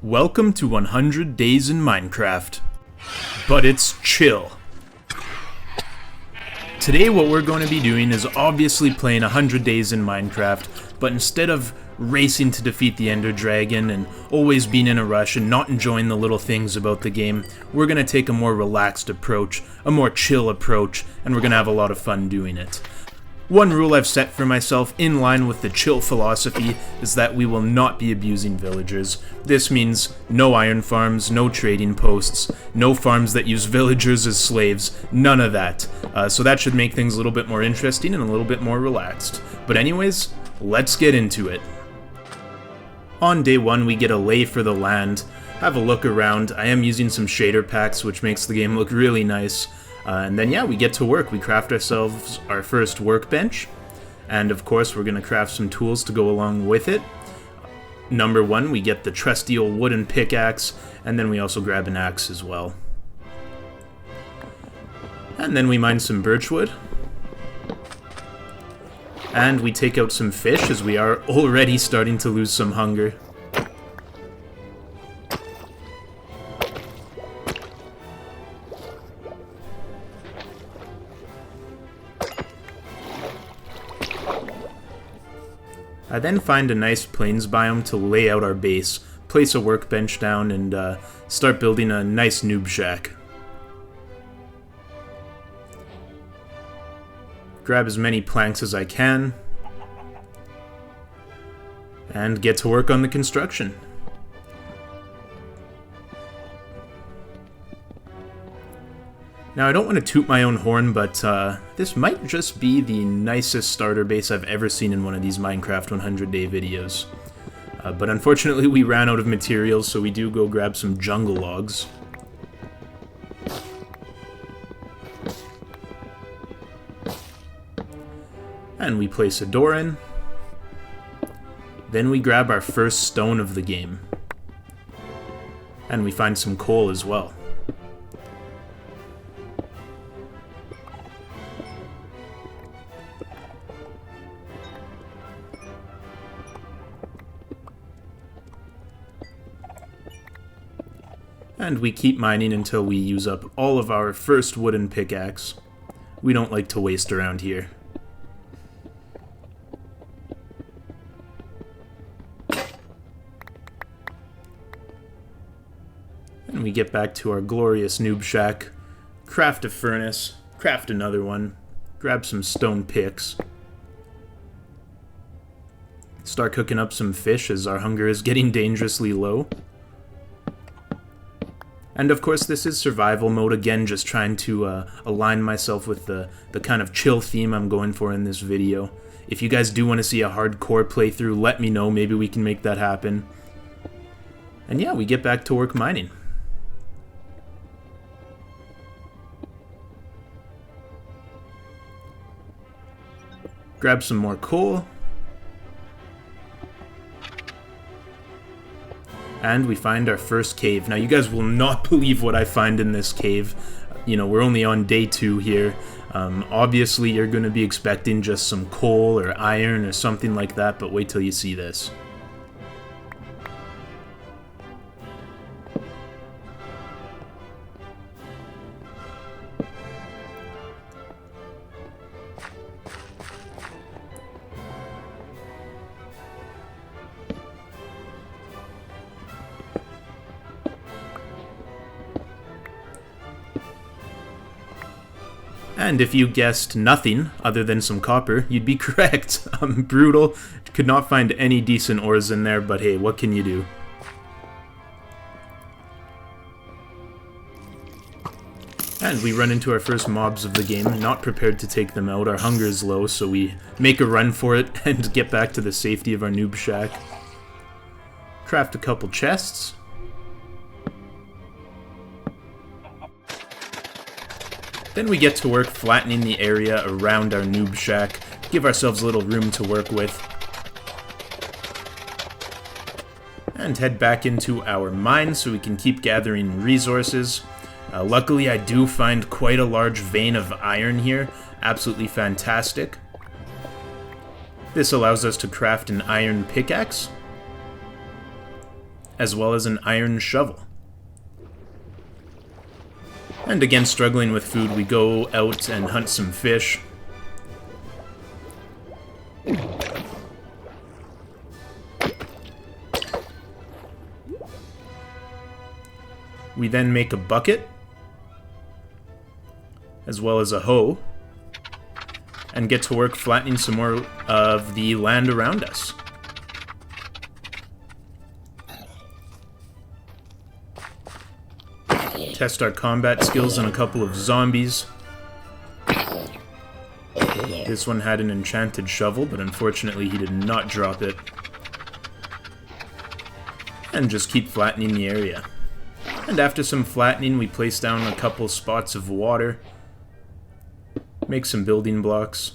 Welcome to 100 Days in Minecraft, but it's chill. Today what we're going to be doing is obviously playing 100 Days in Minecraft, but instead of racing to defeat the Ender Dragon and always being in a rush and not enjoying the little things about the game, we're going to take a more relaxed approach, a more chill approach, and we're going to have a lot of fun doing it. One rule I've set for myself in line with the chill philosophy is that we will not be abusing villagers. This means no iron farms, no trading posts, no farms that use villagers as slaves, none of that. So that should make things a little bit more interesting and a little bit more relaxed. But anyways, let's get into it. On day one we get a lay for the land, have a look around. I am using some shader packs which makes the game look really nice. And then yeah, we get to work. We craft ourselves our first workbench, and of course we're going to craft some tools to go along with it. Number one, we get the trusty old wooden pickaxe, and then we also grab an axe as well. And then we mine some birchwood. And we take out some fish as we are already starting to lose some hunger. I then find a nice plains biome to lay out our base, place a workbench down, and start building a nice noob shack. Grab as many planks as I can, and get to work on the construction. Now, I don't want to toot my own horn, but this might just be the nicest starter base I've ever seen in one of these Minecraft 100 Day videos. But unfortunately, we ran out of materials, so we do go grab some jungle logs. And we place a door in. Then we grab our first stone of the game. And we find some coal as well. And we keep mining until we use up all of our first wooden pickaxe. We don't like to waste around here. And we get back to our glorious noob shack, craft a furnace, craft another one, grab some stone picks, start cooking up some fish as our hunger is getting dangerously low. And of course this is survival mode, again just trying to align myself with the kind of chill theme I'm going for in this video. If you guys do want to see a hardcore playthrough, let me know, maybe we can make that happen. And yeah, we get back to work mining. Grab some more coal. And we find our first cave. Now, you guys will not believe what I find in this cave. You know, we're only on day 2 here. Obviously, you're going to be expecting just some coal or iron or something like that, but wait till you see this. And if you guessed nothing other than some copper, you'd be correct. Brutal. Could not find any decent ores in there, but hey, what can you do? And we run into our first mobs of the game, not prepared to take them out. Our hunger is low, so we make a run for it and get back to the safety of our noob shack. Craft a couple chests. Then we get to work flattening the area around our noob shack, give ourselves a little room to work with, and head back into our mine so we can keep gathering resources. Luckily I do find quite a large vein of iron here, absolutely fantastic. This allows us to craft an iron pickaxe, as well as an iron shovel. And again, struggling with food, we go out and hunt some fish. We then make a bucket, as well as a hoe, and get to work flattening some more of the land around us. Test our combat skills on a couple of zombies. This one had an enchanted shovel, but unfortunately he did not drop it. And just keep flattening the area. And after some flattening, we place down a couple spots of water. Make some building blocks.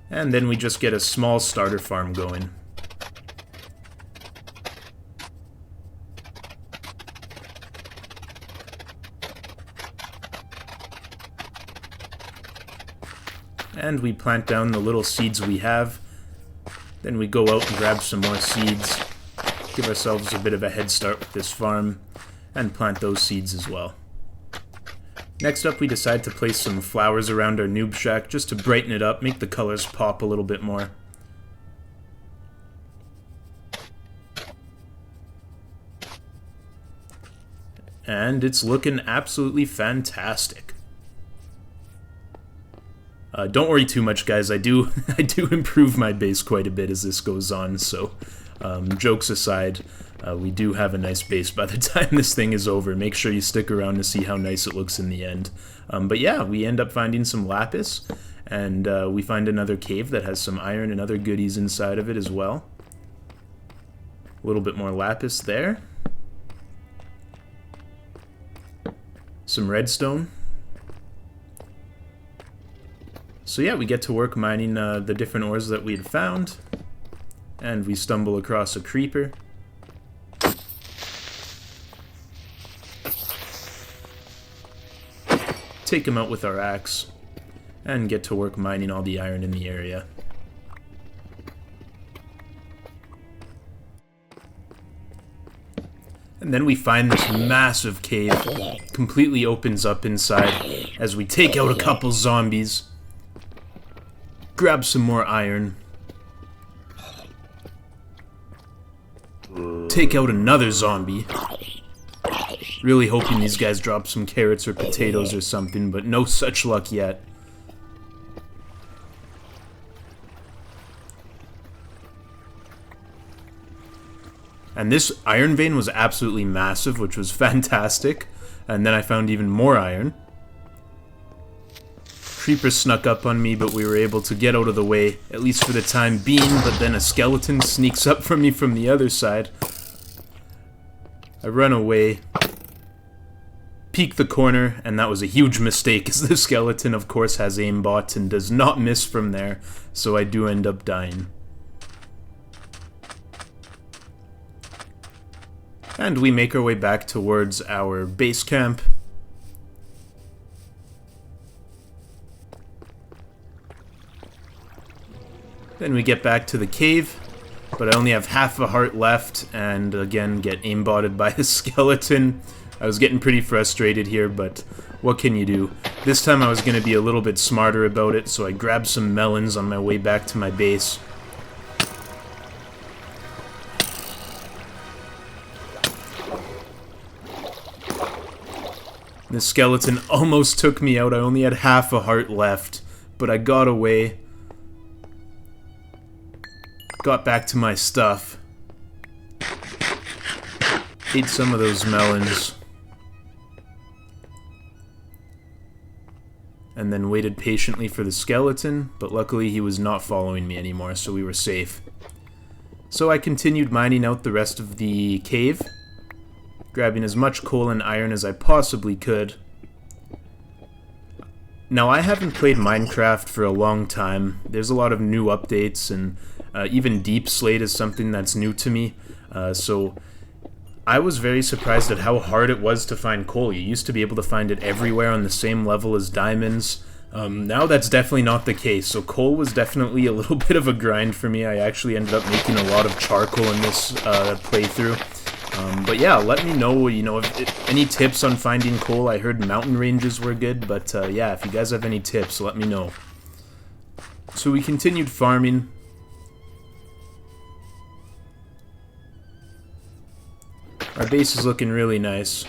And then we just get a small starter farm going. And we plant down the little seeds we have. Then we go out and grab some more seeds. Give ourselves a bit of a head start with this farm. And plant those seeds as well. Next up, we decide to place some flowers around our noob shack just to brighten it up, make the colors pop a little bit more. And it's looking absolutely fantastic. Don't worry too much, guys. I do improve my base quite a bit as this goes on, so jokes aside, we do have a nice base by the time this thing is over. Make sure you stick around to see how nice it looks in the end. But yeah, we end up finding some lapis, and we find another cave that has some iron and other goodies inside of it as well. A little bit more lapis there. Some redstone. So yeah, we get to work mining the different ores that we had found. And we stumble across a creeper. Take him out with our axe. And get to work mining all the iron in the area. And then we find this massive cave. Completely opens up inside as we take out a couple zombies. Grab some more iron. Take out another zombie. Really hoping these guys drop some carrots or potatoes or something, but no such luck yet. And this iron vein was absolutely massive, which was fantastic. And then I found even more iron. Creeper snuck up on me, but we were able to get out of the way, at least for the time being, but then a skeleton sneaks up from me from the other side. I run away, peek the corner, and that was a huge mistake, as the skeleton, of course, has aimbot and does not miss from there, so I do end up dying. And we make our way back towards our base camp. Then we get back to the cave, but I only have half a heart left, and again get aimbotted by a skeleton. I was getting pretty frustrated here, but what can you do? This time I was going to be a little bit smarter about it, so I grabbed some melons on my way back to my base. The skeleton almost took me out. I only had half a heart left, but I got away. Got back to my stuff. Ate some of those melons. And then waited patiently for the skeleton, but luckily he was not following me anymore, so we were safe. So I continued mining out the rest of the cave, grabbing as much coal and iron as I possibly could. Now, I haven't played Minecraft for a long time. There's a lot of new updates, and even Deep Slate is something that's new to me. So I was very surprised at how hard it was to find coal. You used to be able to find it everywhere on the same level as diamonds. Now that's definitely not the case, so coal was definitely a little bit of a grind for me. I actually ended up making a lot of charcoal in this playthrough. But yeah, let me know, if any tips on finding coal. I heard mountain ranges were good, but yeah, if you guys have any tips, let me know. So we continued farming. Our base is looking really nice.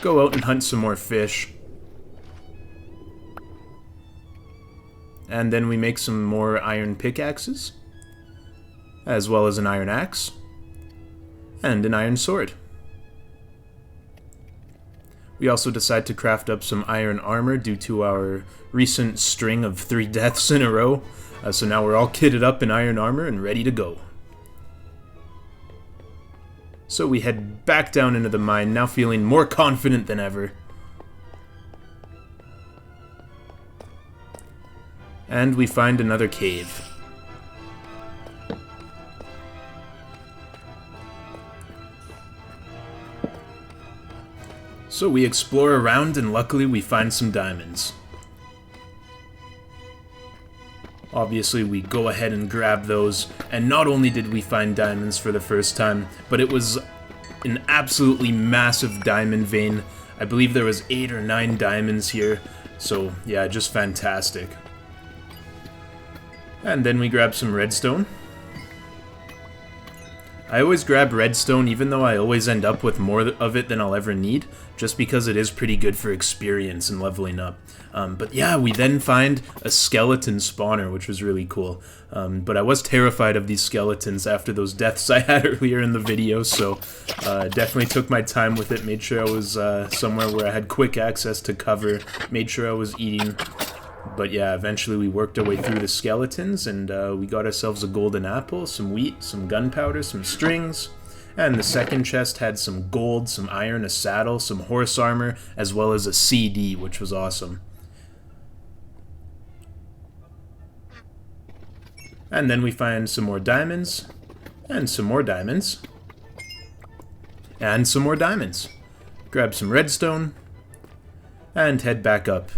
Go out and hunt some more fish. And then we make some more iron pickaxes, as well as an iron axe, and an iron sword. We also decide to craft up some iron armor due to our recent string of 3 deaths in a row. So now we're all kitted up in iron armor and ready to go. So we head back down into the mine, now feeling more confident than ever. And we find another cave. So we explore around and luckily we find some diamonds. Obviously we go ahead and grab those, and not only did we find diamonds for the first time, but it was an absolutely massive diamond vein. I believe there was 8 or 9 diamonds here, so yeah, just fantastic. And then we grab some redstone. I always grab redstone even though I always end up with more of it than I'll ever need, just because it is pretty good for experience and leveling up. But yeah, we then find a skeleton spawner, which was really cool. But I was terrified of these skeletons after those deaths I had earlier in the video, so definitely took my time with it, made sure I was somewhere where I had quick access to cover, made sure I was eating. But yeah, eventually we worked our way through the skeletons, and we got ourselves a golden apple, some wheat, some gunpowder, some strings, and the second chest had some gold, some iron, a saddle, some horse armor, as well as a CD, which was awesome. And then we find some more diamonds, and some more diamonds, and some more diamonds. Grab some redstone, and head back up.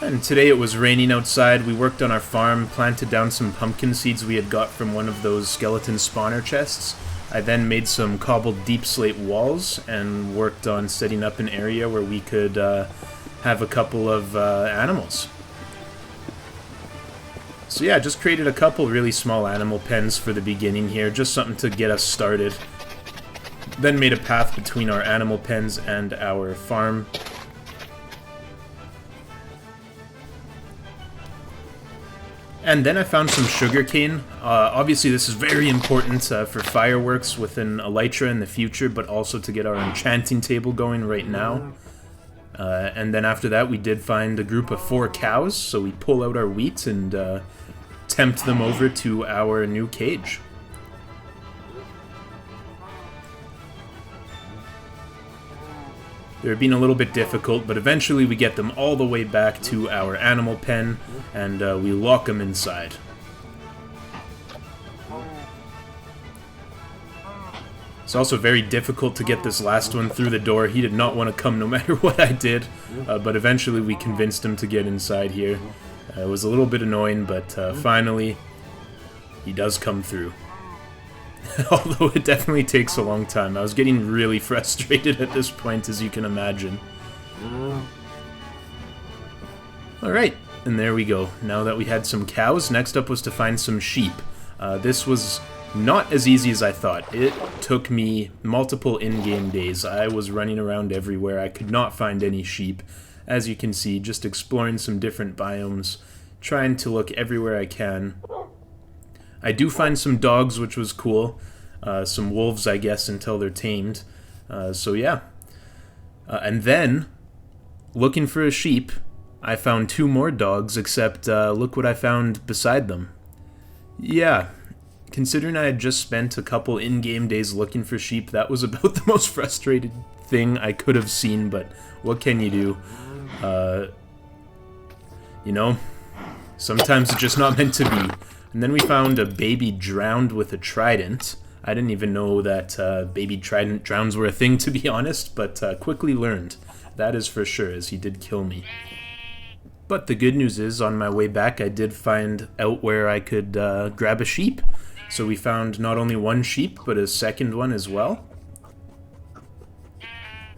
And today it was raining outside. We worked on our farm, planted down some pumpkin seeds we had got from one of those skeleton spawner chests. I then made some cobbled deep slate walls and worked on setting up an area where we could have a couple of animals. So yeah, just created a couple really small animal pens for the beginning here, just something to get us started. Then made a path between our animal pens and our farm. And then I found some sugarcane. Obviously this is very important for fireworks with an elytra in the future, but also to get our enchanting table going right now. And then after that we did find a group of 4 cows, so we pull out our wheat and tempt them over to our new cage. They're being a little bit difficult, but eventually we get them all the way back to our animal pen, and we lock them inside. It's also very difficult to get this last one through the door. He did not want to come no matter what I did, but eventually we convinced him to get inside here. It was a little bit annoying, but finally he does come through. Although it definitely takes a long time. I was getting really frustrated at this point, as you can imagine. Alright, and there we go. Now that we had some cows, next up was to find some sheep. This was not as easy as I thought. It took me multiple in-game days. I was running around everywhere. I could not find any sheep. As you can see, just exploring some different biomes, trying to look everywhere I can. I do find some dogs, which was cool. Some wolves, I guess, until they're tamed. So yeah. And then, looking for a sheep, I found 2 more dogs, except look what I found beside them. Yeah, considering I had just spent a couple in-game days looking for sheep, that was about the most frustrated thing I could have seen, but what can you do? You know, sometimes it's just not meant to be. And then we found a baby drowned with a trident. I didn't even know that baby trident drowns were a thing, to be honest, but quickly learned. That is for sure, as he did kill me. But the good news is, on my way back, I did find out where I could grab a sheep. So we found not only one sheep, but a second one as well.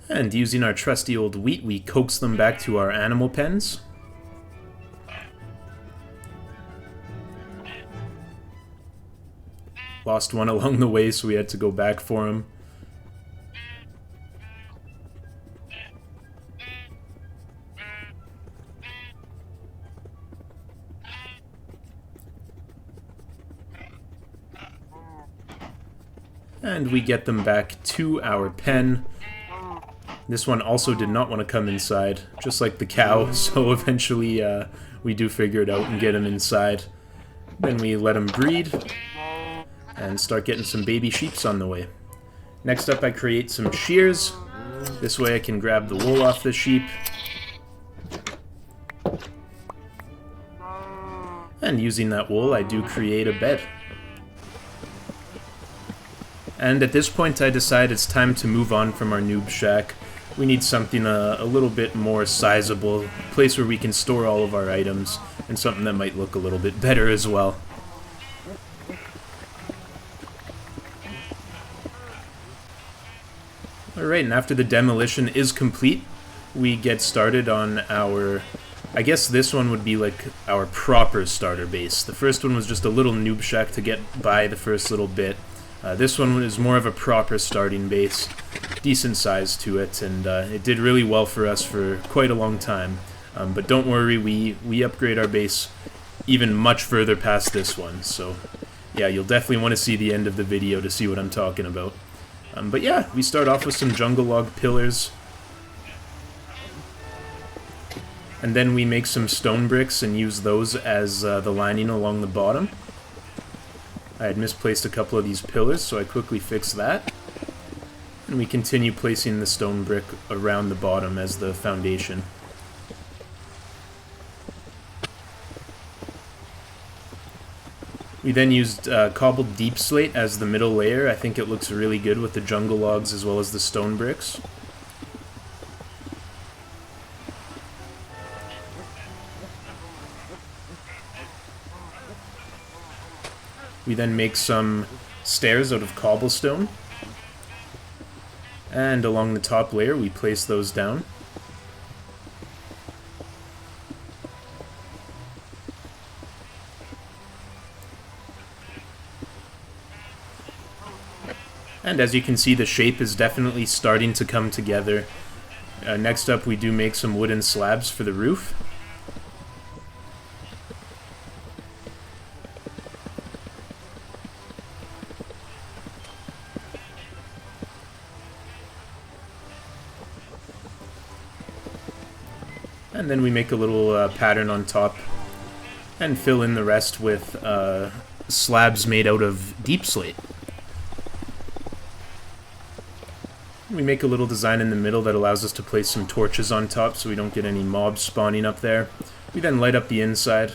And using our trusty old wheat, we coax them back to our animal pens. Lost one along the way, so we had to go back for him. And we get them back to our pen. This one also did not want to come inside, just like the cow, so eventually we do figure it out and get him inside. Then we let him breed, and start getting some baby sheeps on the way. Next up, I create some shears. This way I can grab the wool off the sheep. And using that wool, I do create a bed. And at this point, I decide it's time to move on from our noob shack. We need something a little bit more sizable, a place where we can store all of our items, and something that might look a little bit better as well. Alright, and after the demolition is complete, we get started on our... I guess this one would be like our proper starter base. The first one was just a little noob shack to get by the first little bit. This one is more of a proper starting base, decent size to it, and it did really well for us for quite a long time. But don't worry, we upgrade our base even much further past this one, so yeah, you'll definitely want to see the end of the video to see what I'm talking about. But yeah, we start off with some jungle log pillars, and then we make some stone bricks and use those as the lining along the bottom. I had misplaced a couple of these pillars, so I quickly fixed that. And we continue placing the stone brick around the bottom as the foundation. We then used cobbled deep slate as the middle layer. I think it looks really good with the jungle logs as well as the stone bricks. We then make some stairs out of cobblestone. And along the top layer, we place those down. And as you can see, the shape is definitely starting to come together. Next up, we do make some wooden slabs for the roof. And then we make a little pattern on top and fill in the rest with slabs made out of deep slate. We make a little design in the middle that allows us to place some torches on top so we don't get any mobs spawning up there. We then light up the inside.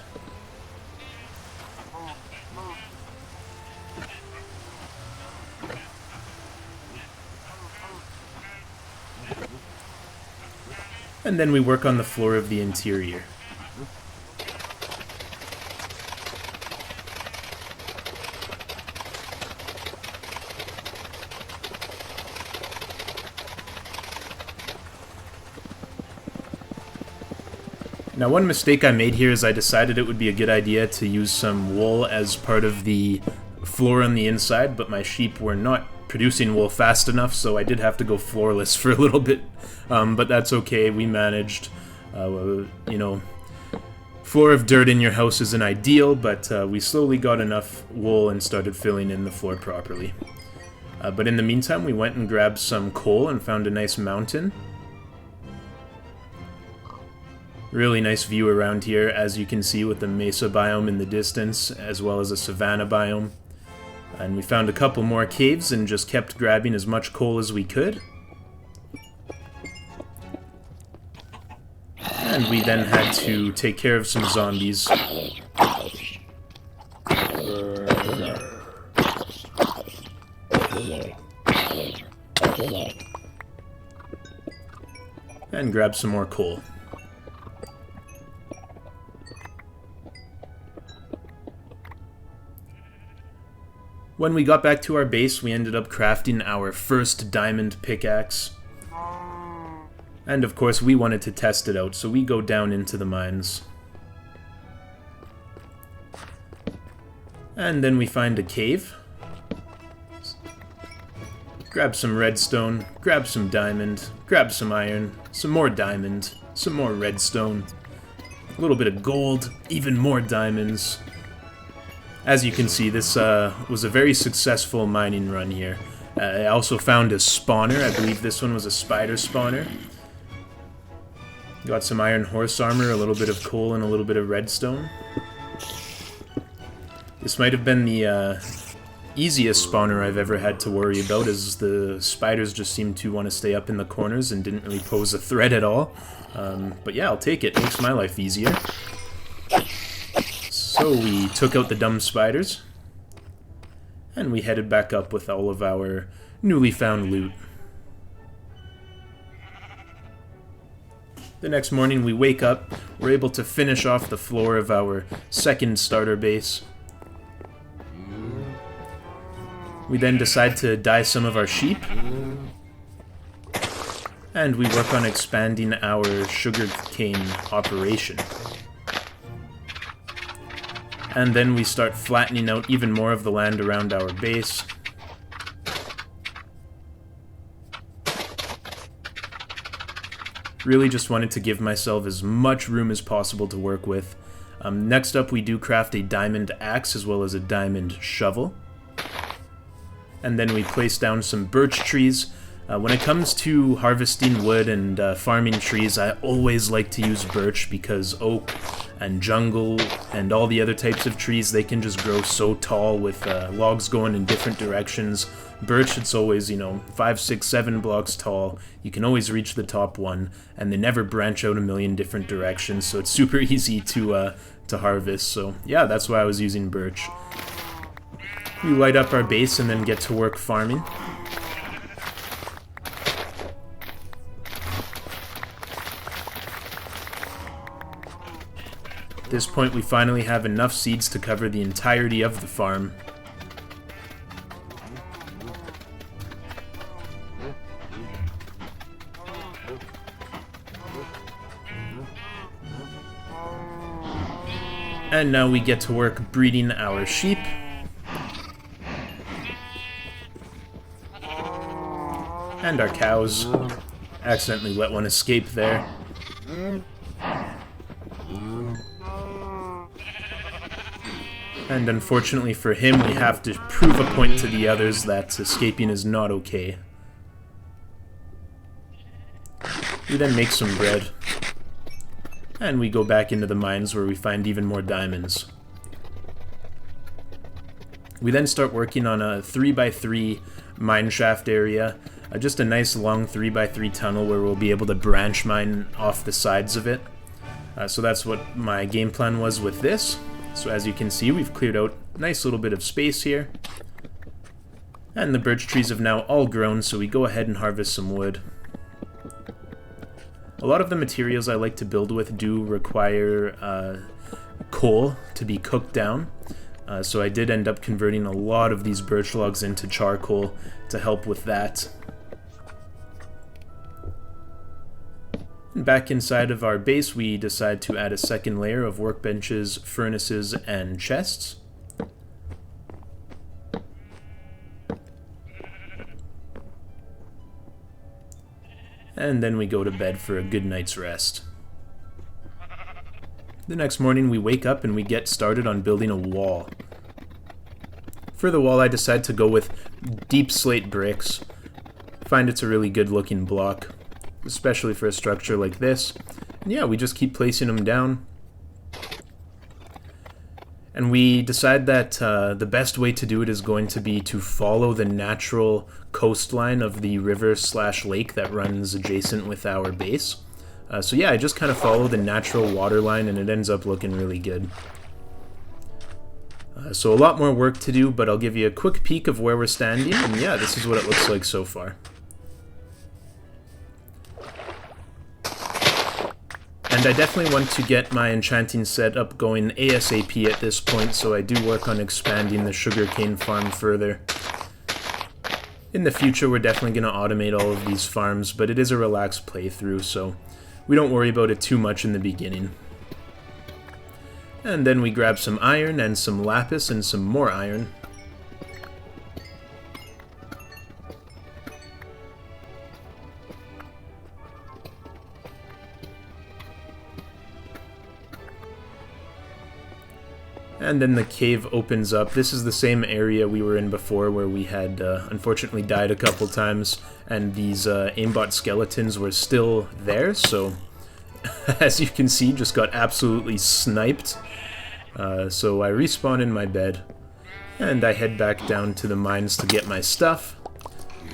And then we work on the floor of the interior. Now, one mistake I made here is I decided it would be a good idea to use some wool as part of the floor on the inside, but my sheep were not producing wool fast enough, so I did have to go floorless for a little bit. But that's okay, we managed. You know, floor of dirt in your house isn't ideal, but we slowly got enough wool and started filling in the floor properly. But in the meantime, we went and grabbed some coal and found a nice mountain. Really nice view around here, as you can see, with the mesa biome in the distance, as well as a savanna biome. And we found a couple more caves and just kept grabbing as much coal as we could. And we then had to take care of some zombies. and grab some more coal. When we got back to our base, we ended up crafting our first diamond pickaxe. And of course, we wanted to test it out, so we go down into the mines. And then we find a cave. Grab some redstone, grab some diamond, grab some iron, some more diamond, some more redstone, a little bit of gold, even more diamonds. As you can see, this was a very successful mining run here. I also found a spawner. I believe this one was a spider spawner. Got some iron horse armor, a little bit of coal, and a little bit of redstone. This might have been the easiest spawner I've ever had to worry about, as the spiders just seemed to want to stay up in the corners and didn't really pose a threat at all. But yeah, I'll take it. Makes my life easier. So we took out the dumb spiders, and we headed back up with all of our newly found loot. The next morning we wake up, we're able to finish off the floor of our second starter base. We then decide to dye some of our sheep, and we work on expanding our sugarcane operation. And then we start flattening out even more of the land around our base. Really just wanted to give myself as much room as possible to work with. Next up we do craft a diamond axe as well as a diamond shovel. And then we place down some birch trees. When it comes to harvesting wood and farming trees, I always like to use birch because oak and jungle and all the other types of trees, they can just grow so tall with logs going in different directions. Birch, it's always, 5, 6, 7 blocks tall. You can always reach the top one, and they never branch out a million different directions, so it's super easy to harvest. So yeah, that's why I was using birch. We light up our base and then get to work farming. At this point, we finally have enough seeds to cover the entirety of the farm. And now we get to work breeding our sheep. And our cows. Accidentally let one escape there. And unfortunately for him, we have to prove a point to the others that escaping is not okay. We then make some bread. And we go back into the mines where we find even more diamonds. We then start working on a 3x3 mine shaft area. Just a nice long 3x3 tunnel where we'll be able to branch mine off the sides of it. So that's what my game plan was with this. So as you can see, we've cleared out a nice little bit of space here. And the birch trees have now all grown, so we go ahead and harvest some wood. A lot of the materials I like to build with do require coal to be cooked down. So I did end up converting a lot of these birch logs into charcoal to help with that. Back inside of our base, we decide to add a second layer of workbenches, furnaces, and chests. And then we go to bed for a good night's rest. The next morning we wake up and we get started on building a wall. For the wall I decide to go with deep slate bricks. Find it's a really good looking block, especially for a structure like this. And yeah, we just keep placing them down. And we decide that the best way to do it is going to be to follow the natural coastline of the river/lake that runs adjacent with our base. So yeah, I just kind of follow the natural water line and it ends up looking really good. So a lot more work to do, but I'll give you a quick peek of where we're standing, and yeah, this is what it looks like so far. And I definitely want to get my enchanting setup going ASAP at this point, so I do work on expanding the sugarcane farm further. In the future, we're definitely going to automate all of these farms, but it is a relaxed playthrough, so we don't worry about it too much in the beginning. And then we grab some iron and some lapis and some more iron. And then the cave opens up. This is the same area we were in before where we had unfortunately died a couple times, and these aimbot skeletons were still there, so as you can see, just got absolutely sniped. So I respawn in my bed, and I head back down to the mines to get my stuff.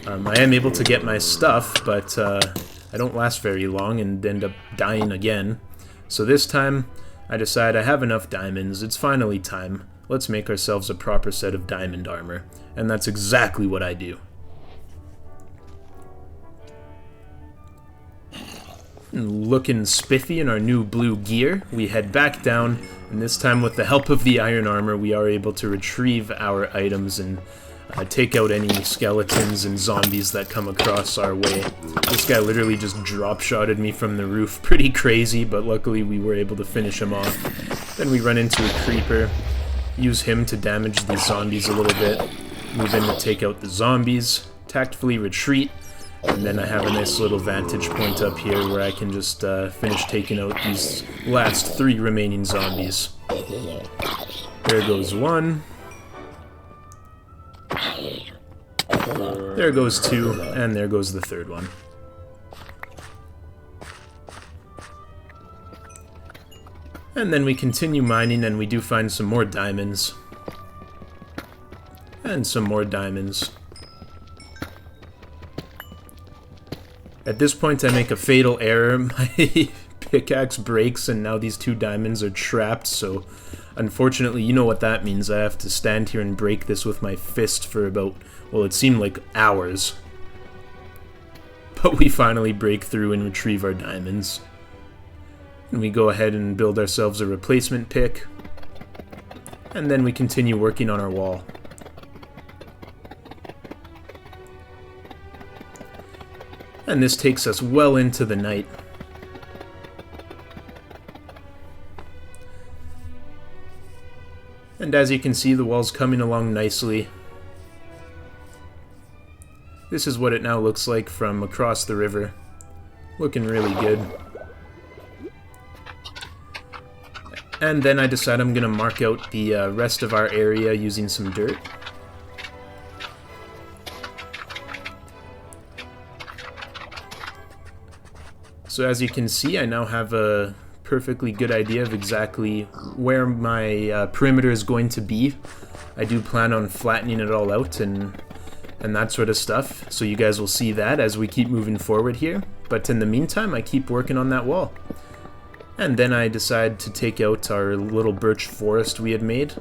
I am able to get my stuff, but I don't last very long and end up dying again. So this time, I decide I have enough diamonds, it's finally time. Let's make ourselves a proper set of diamond armor. And that's exactly what I do. And looking spiffy in our new blue gear, we head back down, and this time with the help of the iron armor, we are able to retrieve our items and take out any skeletons and zombies that come across our way. This guy literally just drop-shotted me from the roof. Pretty crazy, but luckily we were able to finish him off. Then we run into a creeper, use him to damage these zombies a little bit, move in to take out the zombies, tactfully retreat, and then I have a nice little vantage point up here where I can just finish taking out these last 3 remaining zombies. There goes one. There goes 2, and there goes the 3rd one. And then we continue mining, and we do find some more diamonds. And some more diamonds. At this point, I make a fatal error. My pickaxe breaks, and now these 2 diamonds are trapped, so unfortunately, you know what that means. I have to stand here and break this with my fist for about, well, it seemed like hours. But we finally break through and retrieve our diamonds. And we go ahead and build ourselves a replacement pick. And then we continue working on our wall. And this takes us well into the night. And as you can see, the wall's coming along nicely. This is what it now looks like from across the river. Looking really good. And then I decide I'm going to mark out the rest of our area using some dirt. So as you can see, I now have a perfectly good idea of exactly where my perimeter is going to be. I do plan on flattening it all out and that sort of stuff, so you guys will see that as we keep moving forward here. But in the meantime, I keep working on that wall. And then I decide to take out our little birch forest we had made.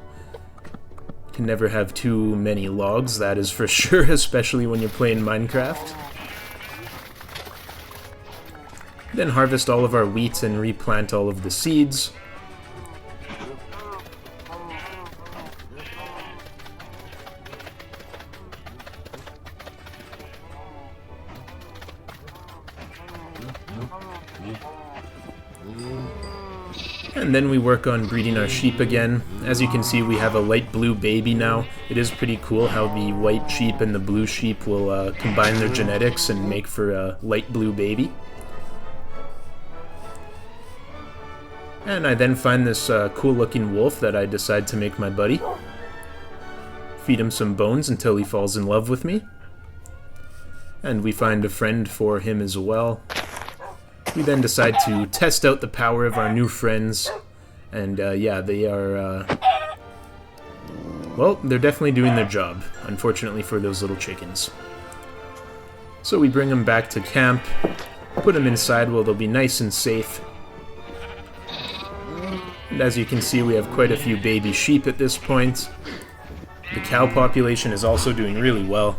Can never have too many logs, that is for sure, especially when you're playing Minecraft. Then harvest all of our wheat and replant all of the seeds. And then we work on breeding our sheep again. As you can see, we have a light blue baby now. It is pretty cool how the white sheep and the blue sheep will combine their genetics and make for a light blue baby. And I then find this cool looking wolf that I decide to make my buddy. Feed him some bones until he falls in love with me. And we find a friend for him as well. We then decide to test out the power of our new friends. And yeah, they are, well, they're definitely doing their job, unfortunately for those little chickens. So we bring them back to camp, put them inside where they'll be nice and safe. And as you can see, we have quite a few baby sheep at this point. The cow population is also doing really well.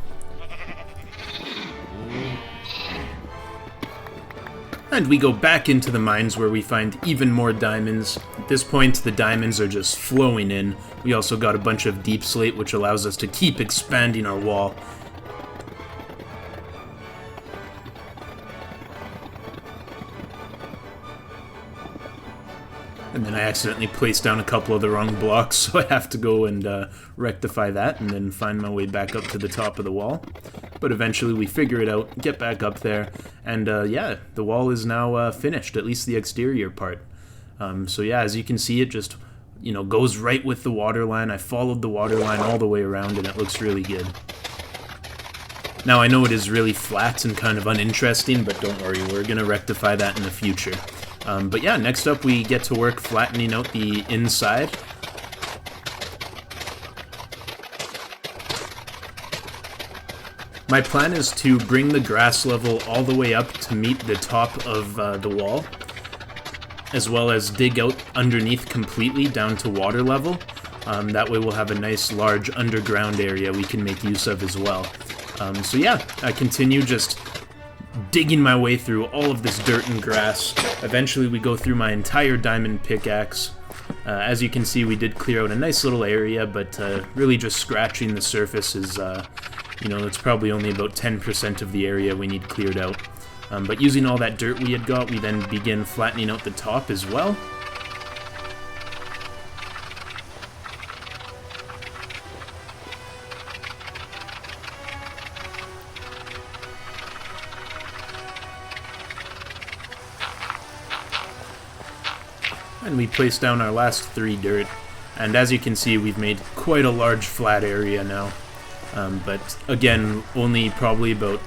And we go back into the mines where we find even more diamonds. At this point, the diamonds are just flowing in. We also got a bunch of deep slate, which allows us to keep expanding our wall. And then I accidentally placed down a couple of the wrong blocks, so I have to go and rectify that and then find my way back up to the top of the wall. But eventually we figure it out, get back up there, and yeah, the wall is now finished, at least the exterior part. So yeah, as you can see, it just, you know, goes right with the water line. I followed the water line all the way around, and it looks really good. Now, I know it is really flat and kind of uninteresting, but don't worry, we're going to rectify that in the future. But yeah, next up we get to work flattening out the inside. My plan is to bring the grass level all the way up to meet the top of the wall, as well as dig out underneath completely down to water level. That way we'll have a nice large underground area we can make use of as well. So yeah, I continue just digging my way through all of this dirt and grass. Eventually we go through my entire diamond pickaxe. As you can see, we did clear out a nice little area, but really just scratching the surface is, you know, it's probably only about 10% of the area we need cleared out. But using all that dirt we had got, we then begin flattening out the top as well. And we place down our last 3 dirt, and as you can see, we've made quite a large flat area now. But again, only probably about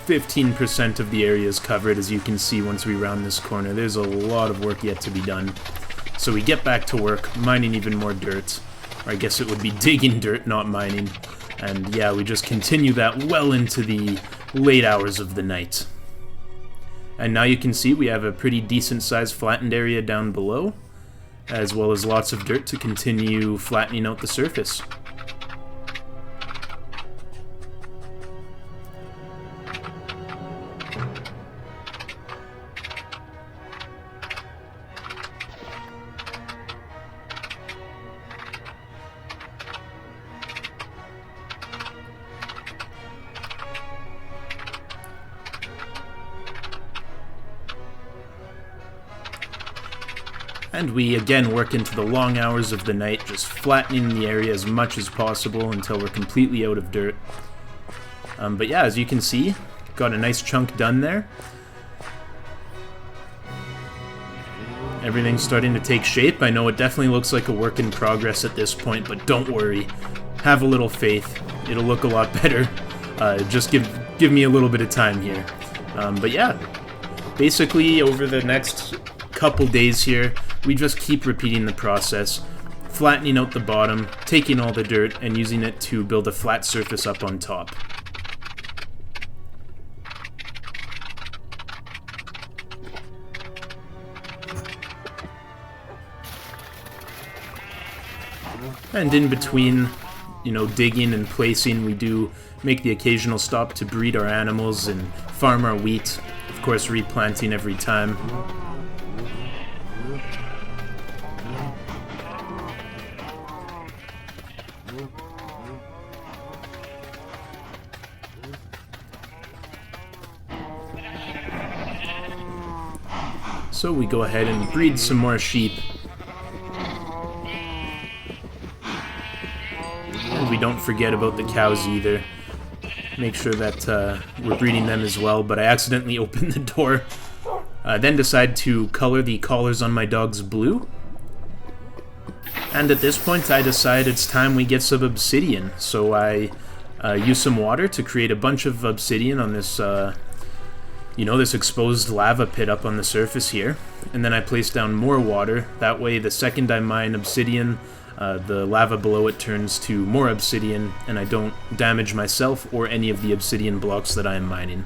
15% of the area is covered. As you can see, once we round this corner, there's a lot of work yet to be done. So we get back to work, mining even more dirt. Or I guess it would be digging dirt, not mining. And yeah, we just continue that well into the late hours of the night. And now you can see we have a pretty decent sized flattened area down below, as well as lots of dirt to continue flattening out the surface. And we again work into the long hours of the night, just flattening the area as much as possible until we're completely out of dirt. But yeah, as you can see, got a nice chunk done there. Everything's starting to take shape. I know it definitely looks like a work in progress at this point, but don't worry. Have a little faith. It'll look a lot better. Just give me a little bit of time here. But yeah, basically over the next couple days here, we just keep repeating the process, flattening out the bottom, taking all the dirt, and using it to build a flat surface up on top. And in between, you know, digging and placing, we do make the occasional stop to breed our animals and farm our wheat, of course replanting every time. So we go ahead and breed some more sheep. And we don't forget about the cows either. Make sure that we're breeding them as well, but I accidentally opened the door. Then decide to color the collars on my dogs blue. And at this point I decide it's time we get some obsidian. So I use some water to create a bunch of obsidian on this you know, this exposed lava pit up on the surface here. And then I place down more water. That way the second I mine obsidian, the lava below it turns to more obsidian, and I don't damage myself or any of the obsidian blocks that I am mining.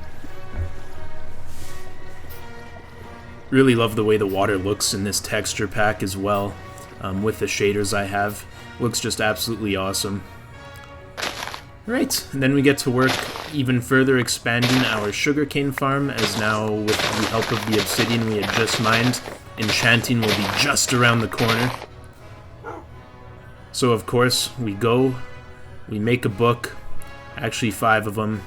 Really love the way the water looks in this texture pack as well, with the shaders I have. Looks just absolutely awesome. Right, and then we get to work even further expanding our sugarcane farm, as now with the help of the obsidian we had just mined, enchanting will be just around the corner. So of course, we make a book, actually 5 of them.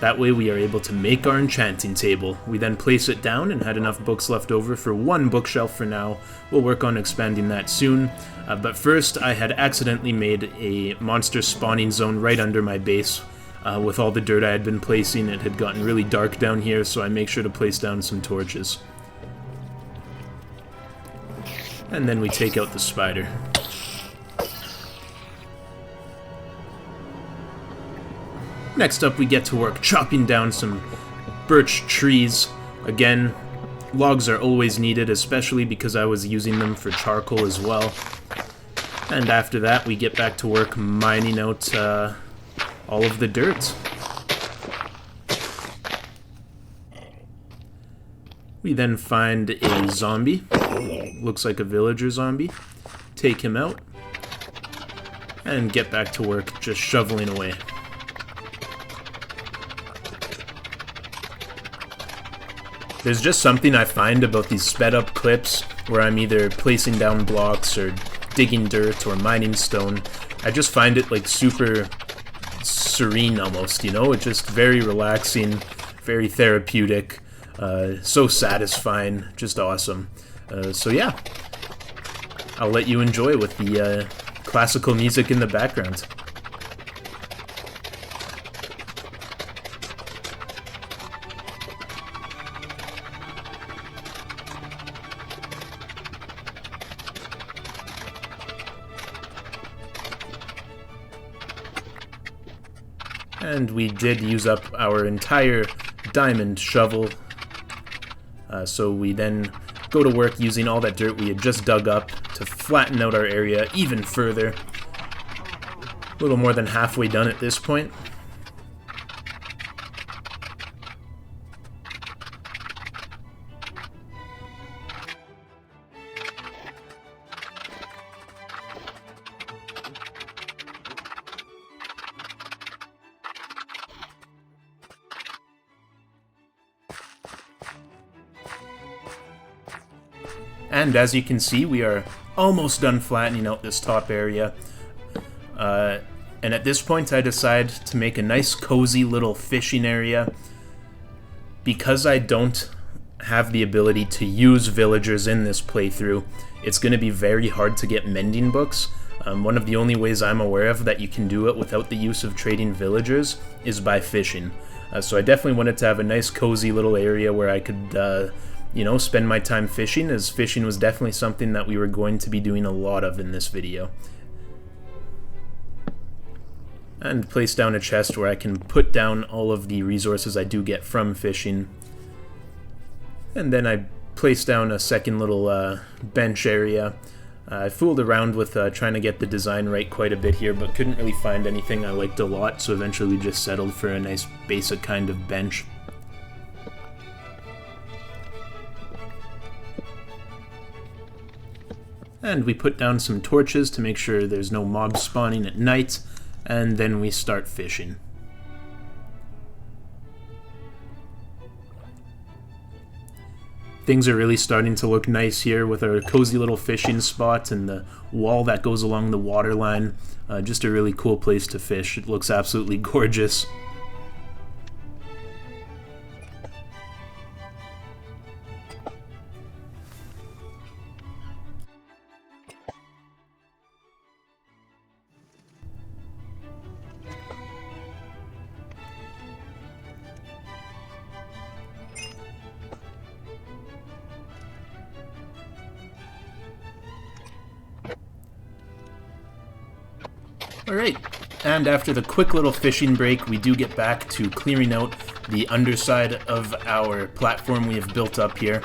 That way we are able to make our enchanting table. We then place it down and had enough books left over for 1 bookshelf for now. We'll work on expanding that soon. But first, I had accidentally made a monster spawning zone right under my base. With all the dirt I had been placing, it had gotten really dark down here, so I make sure to place down some torches. And then we take out the spider. Next up, we get to work chopping down some birch trees. Again, logs are always needed, especially because I was using them for charcoal as well. And after that, we get back to work mining out all of the dirt. We then find a zombie. Looks like a villager zombie. Take him out. And get back to work just shoveling away. There's just something I find about these sped up clips where I'm either placing down blocks or digging dirt or mining stone. I just find it like super serene almost, you know? It's just very relaxing, very therapeutic, so satisfying, just awesome. So yeah, I'll let you enjoy with the classical music in the background. And we did use up our entire diamond shovel, so we then go to work using all that dirt we had just dug up to flatten out our area even further. A little more than halfway done at this point. And as you can see, we are almost done flattening out this top area. And at this point, I decide to make a nice cozy little fishing area. Because I don't have the ability to use villagers in this playthrough, it's going to be very hard to get mending books. One of the only ways I'm aware of that you can do it without the use of trading villagers is by fishing. So I definitely wanted to have a nice cozy little area where I could you know, spend my time fishing, as fishing was definitely something that we were going to be doing a lot of in this video. And place down a chest where I can put down all of the resources I do get from fishing. And then I place down a second little bench area. I fooled around with trying to get the design right quite a bit here, but couldn't really find anything I liked a lot, so eventually we just settled for a nice basic kind of bench. And we put down some torches to make sure there's no mobs spawning at night, and then we start fishing. Things are really starting to look nice here with our cozy little fishing spot and the wall that goes along the water line. Just a really cool place to fish. It looks absolutely gorgeous. Alright, and after the quick little fishing break, we do get back to clearing out the underside of our platform we have built up here.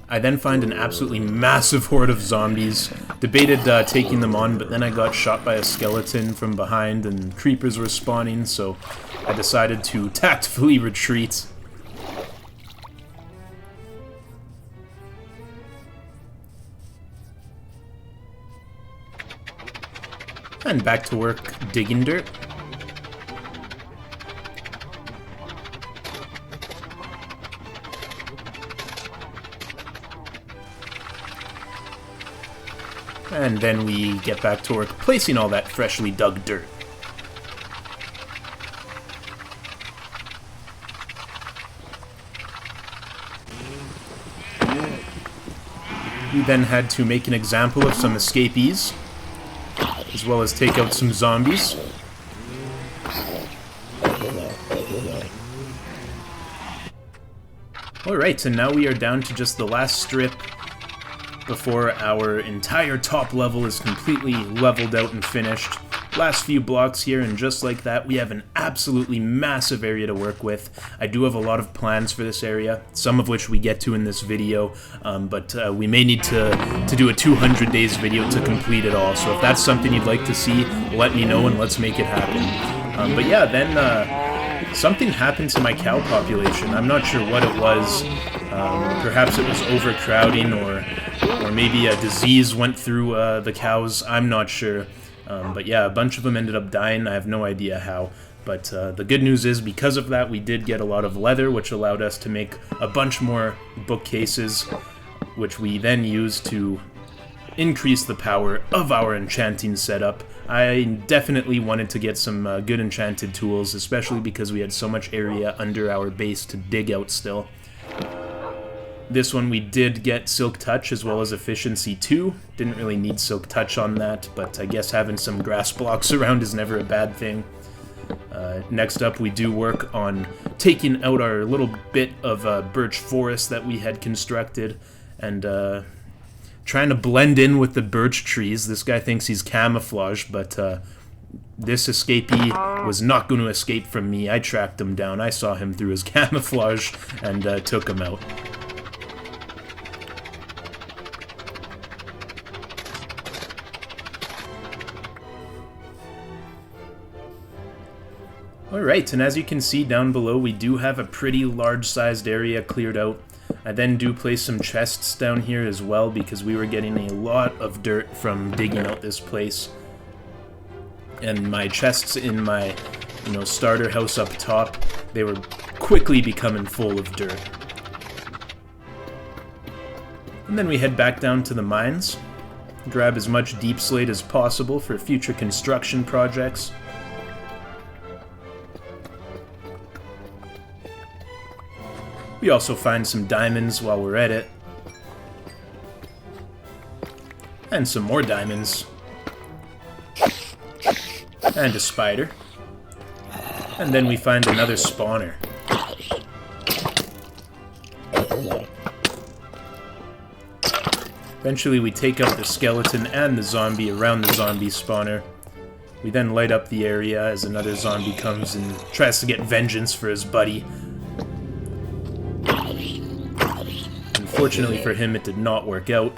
I then find an absolutely massive horde of zombies. Debated taking them on, but then I got shot by a skeleton from behind and creepers were spawning, so I decided to tactfully retreat. And back to work digging dirt. And then we get back to work placing all that freshly dug dirt. We then had to make an example of some escapees, as well as take out some zombies. Alright, and now we are down to just the last strip before our entire top level is completely leveled out and finished. Last few blocks here, and just like that, we have an absolutely massive area to work with. I do have a lot of plans for this area, some of which we get to in this video, but we may need to do a 200 days video to complete it all. So if that's something you'd like to see, let me know and let's make it happen. But yeah, then something happened to my cow population. I'm not sure what it was. Perhaps it was overcrowding, or maybe a disease went through the cows. I'm not sure. But yeah, a bunch of them ended up dying. I have no idea how. But the good news is, because of that, we did get a lot of leather, which allowed us to make a bunch more bookcases, which we then used to increase the power of our enchanting setup. I definitely wanted to get some good enchanted tools, especially because we had so much area under our base to dig out still. This one we did get Silk Touch as well as Efficiency 2. Didn't really need Silk Touch on that, but I guess having some grass blocks around is never a bad thing. Next up, we do work on taking out our little bit of birch forest that we had constructed, and trying to blend in with the birch trees. This guy thinks he's camouflaged, but this escapee was not going to escape from me. I tracked him down. I saw him through his camouflage and took him out. Alright, and as you can see down below, we do have a pretty large-sized area cleared out. I then do place some chests down here as well, because we were getting a lot of dirt from digging out this place. And my chests in my, starter house up top, they were quickly becoming full of dirt. And then we head back down to the mines, grab as much deep slate as possible for future construction projects. We also find some diamonds while we're at it. And some more diamonds. And a spider. And then we find another spawner. Eventually we take out the skeleton and the zombie around the zombie spawner. We then light up the area as another zombie comes and tries to get vengeance for his buddy. Unfortunately for him, it did not work out.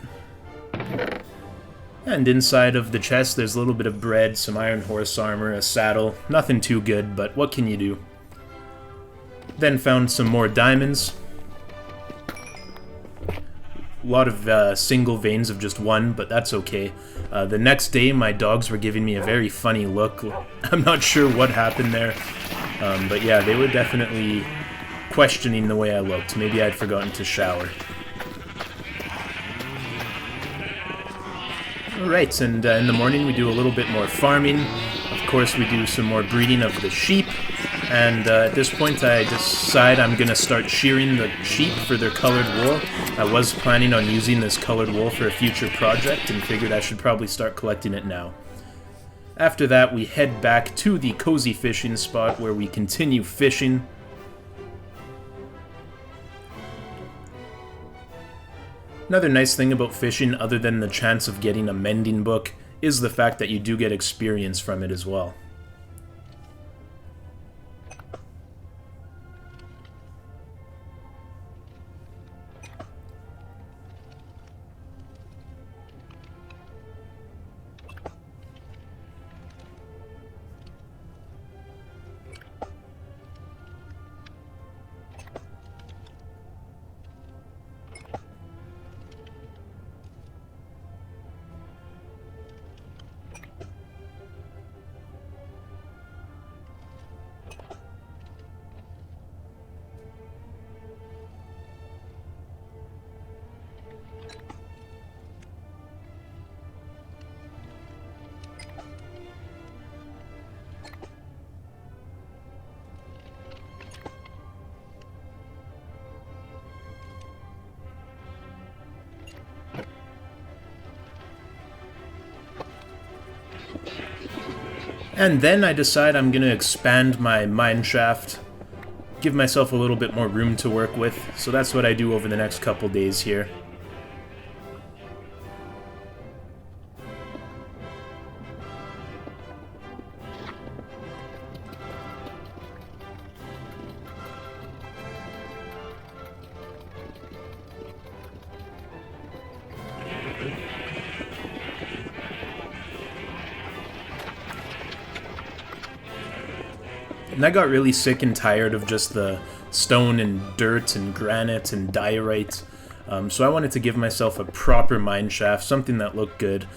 And inside of the chest, there's a little bit of bread, some iron horse armor, a saddle. Nothing too good, but what can you do? Then found some more diamonds. A lot of single veins of just one, but that's okay. The next day, my dogs were giving me a very funny look. I'm not sure what happened there, but yeah, they were definitely questioning the way I looked. Maybe I'd forgotten to shower. Alright, and in the morning we do a little bit more farming. Of course, we do some more breeding of the sheep. And at this point, I decide I'm going to start shearing the sheep for their colored wool. I was planning on using this colored wool for a future project and figured I should probably start collecting it now. After that, we head back to the cozy fishing spot where we continue fishing. Another nice thing about fishing, other than the chance of getting a mending book, is the fact that you do get experience from it as well. And then I decide I'm going to expand my mine shaft, give myself a little bit more room to work with, so that's what I do over the next couple days here. And I got really sick and tired of just the stone and dirt and granite and diorite. So I wanted to give myself a proper mine shaft, something that looked good.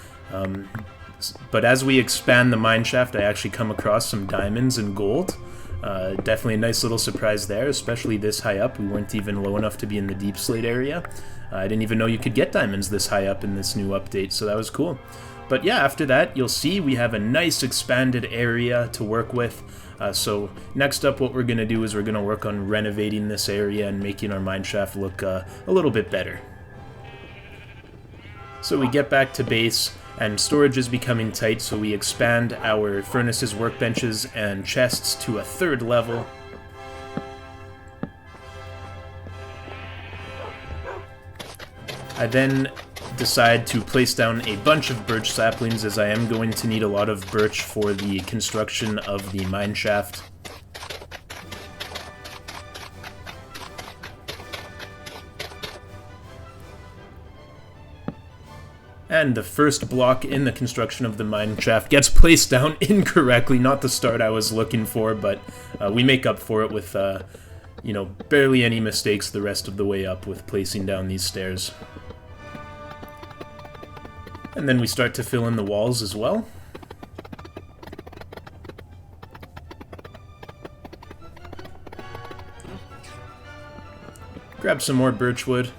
But as we expand the mine shaft, I actually come across some diamonds and gold. Definitely a nice little surprise there, especially this high up. We weren't even low enough to be in the deep slate area. I didn't even know you could get diamonds this high up in this new update, so that was cool. But yeah, after that, you'll see we have a nice expanded area to work with. So next up, what we're going to do is we're going to work on renovating this area and making our mine shaft look a little bit better. So we get back to base, and storage is becoming tight, so we expand our furnaces, workbenches, and chests to a 3rd level. I then decide to place down a bunch of birch saplings, as I am going to need a lot of birch for the construction of the mine shaft. And the first block in the construction of the mine shaft gets placed down incorrectly, not the start I was looking for, but we make up for it with, you know, barely any mistakes the rest of the way up with placing down these stairs. And then we start to fill in the walls as well. Grab some more birch wood.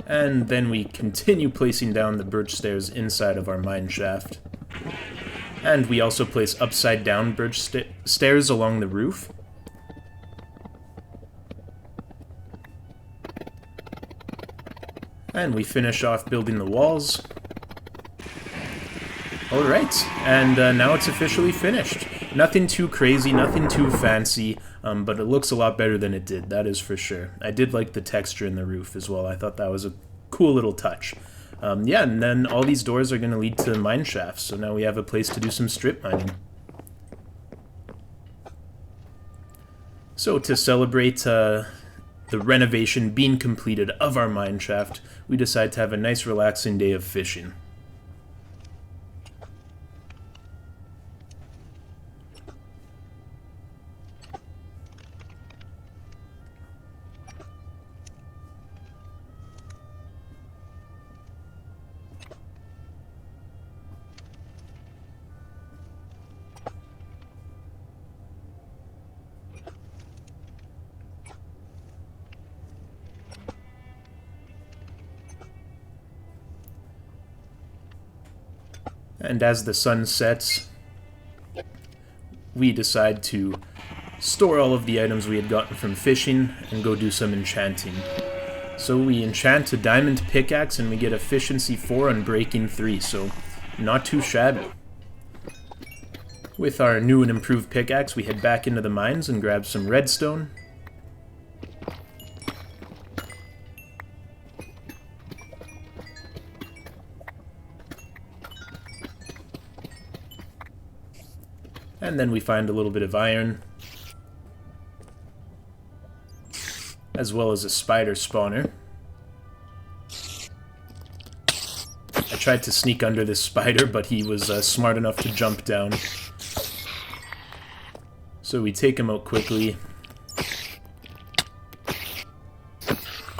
And then we continue placing down the birch stairs inside of our mine shaft. And we also place upside down birch stairs along the roof. And we finish off building the walls. Alright, and now it's officially finished. Nothing too crazy, nothing too fancy, but it looks a lot better than it did, that is for sure. I did like the texture in the roof as well. I thought that was a cool little touch. Yeah, and then all these doors are going to lead to mine shafts, so now we have a place to do some strip mining. So to celebrate the renovation being completed of our mine shaft, we decide to have a nice relaxing day of fishing. And as the sun sets, we decide to store all of the items we had gotten from fishing and go do some enchanting. So we enchant a diamond pickaxe and we get efficiency 4 on breaking 3, so not too shabby. With our new and improved pickaxe, we head back into the mines and grab some redstone. And then we find a little bit of iron, as well as a spider spawner. I tried to sneak under this spider, but he was smart enough to jump down. So we take him out quickly,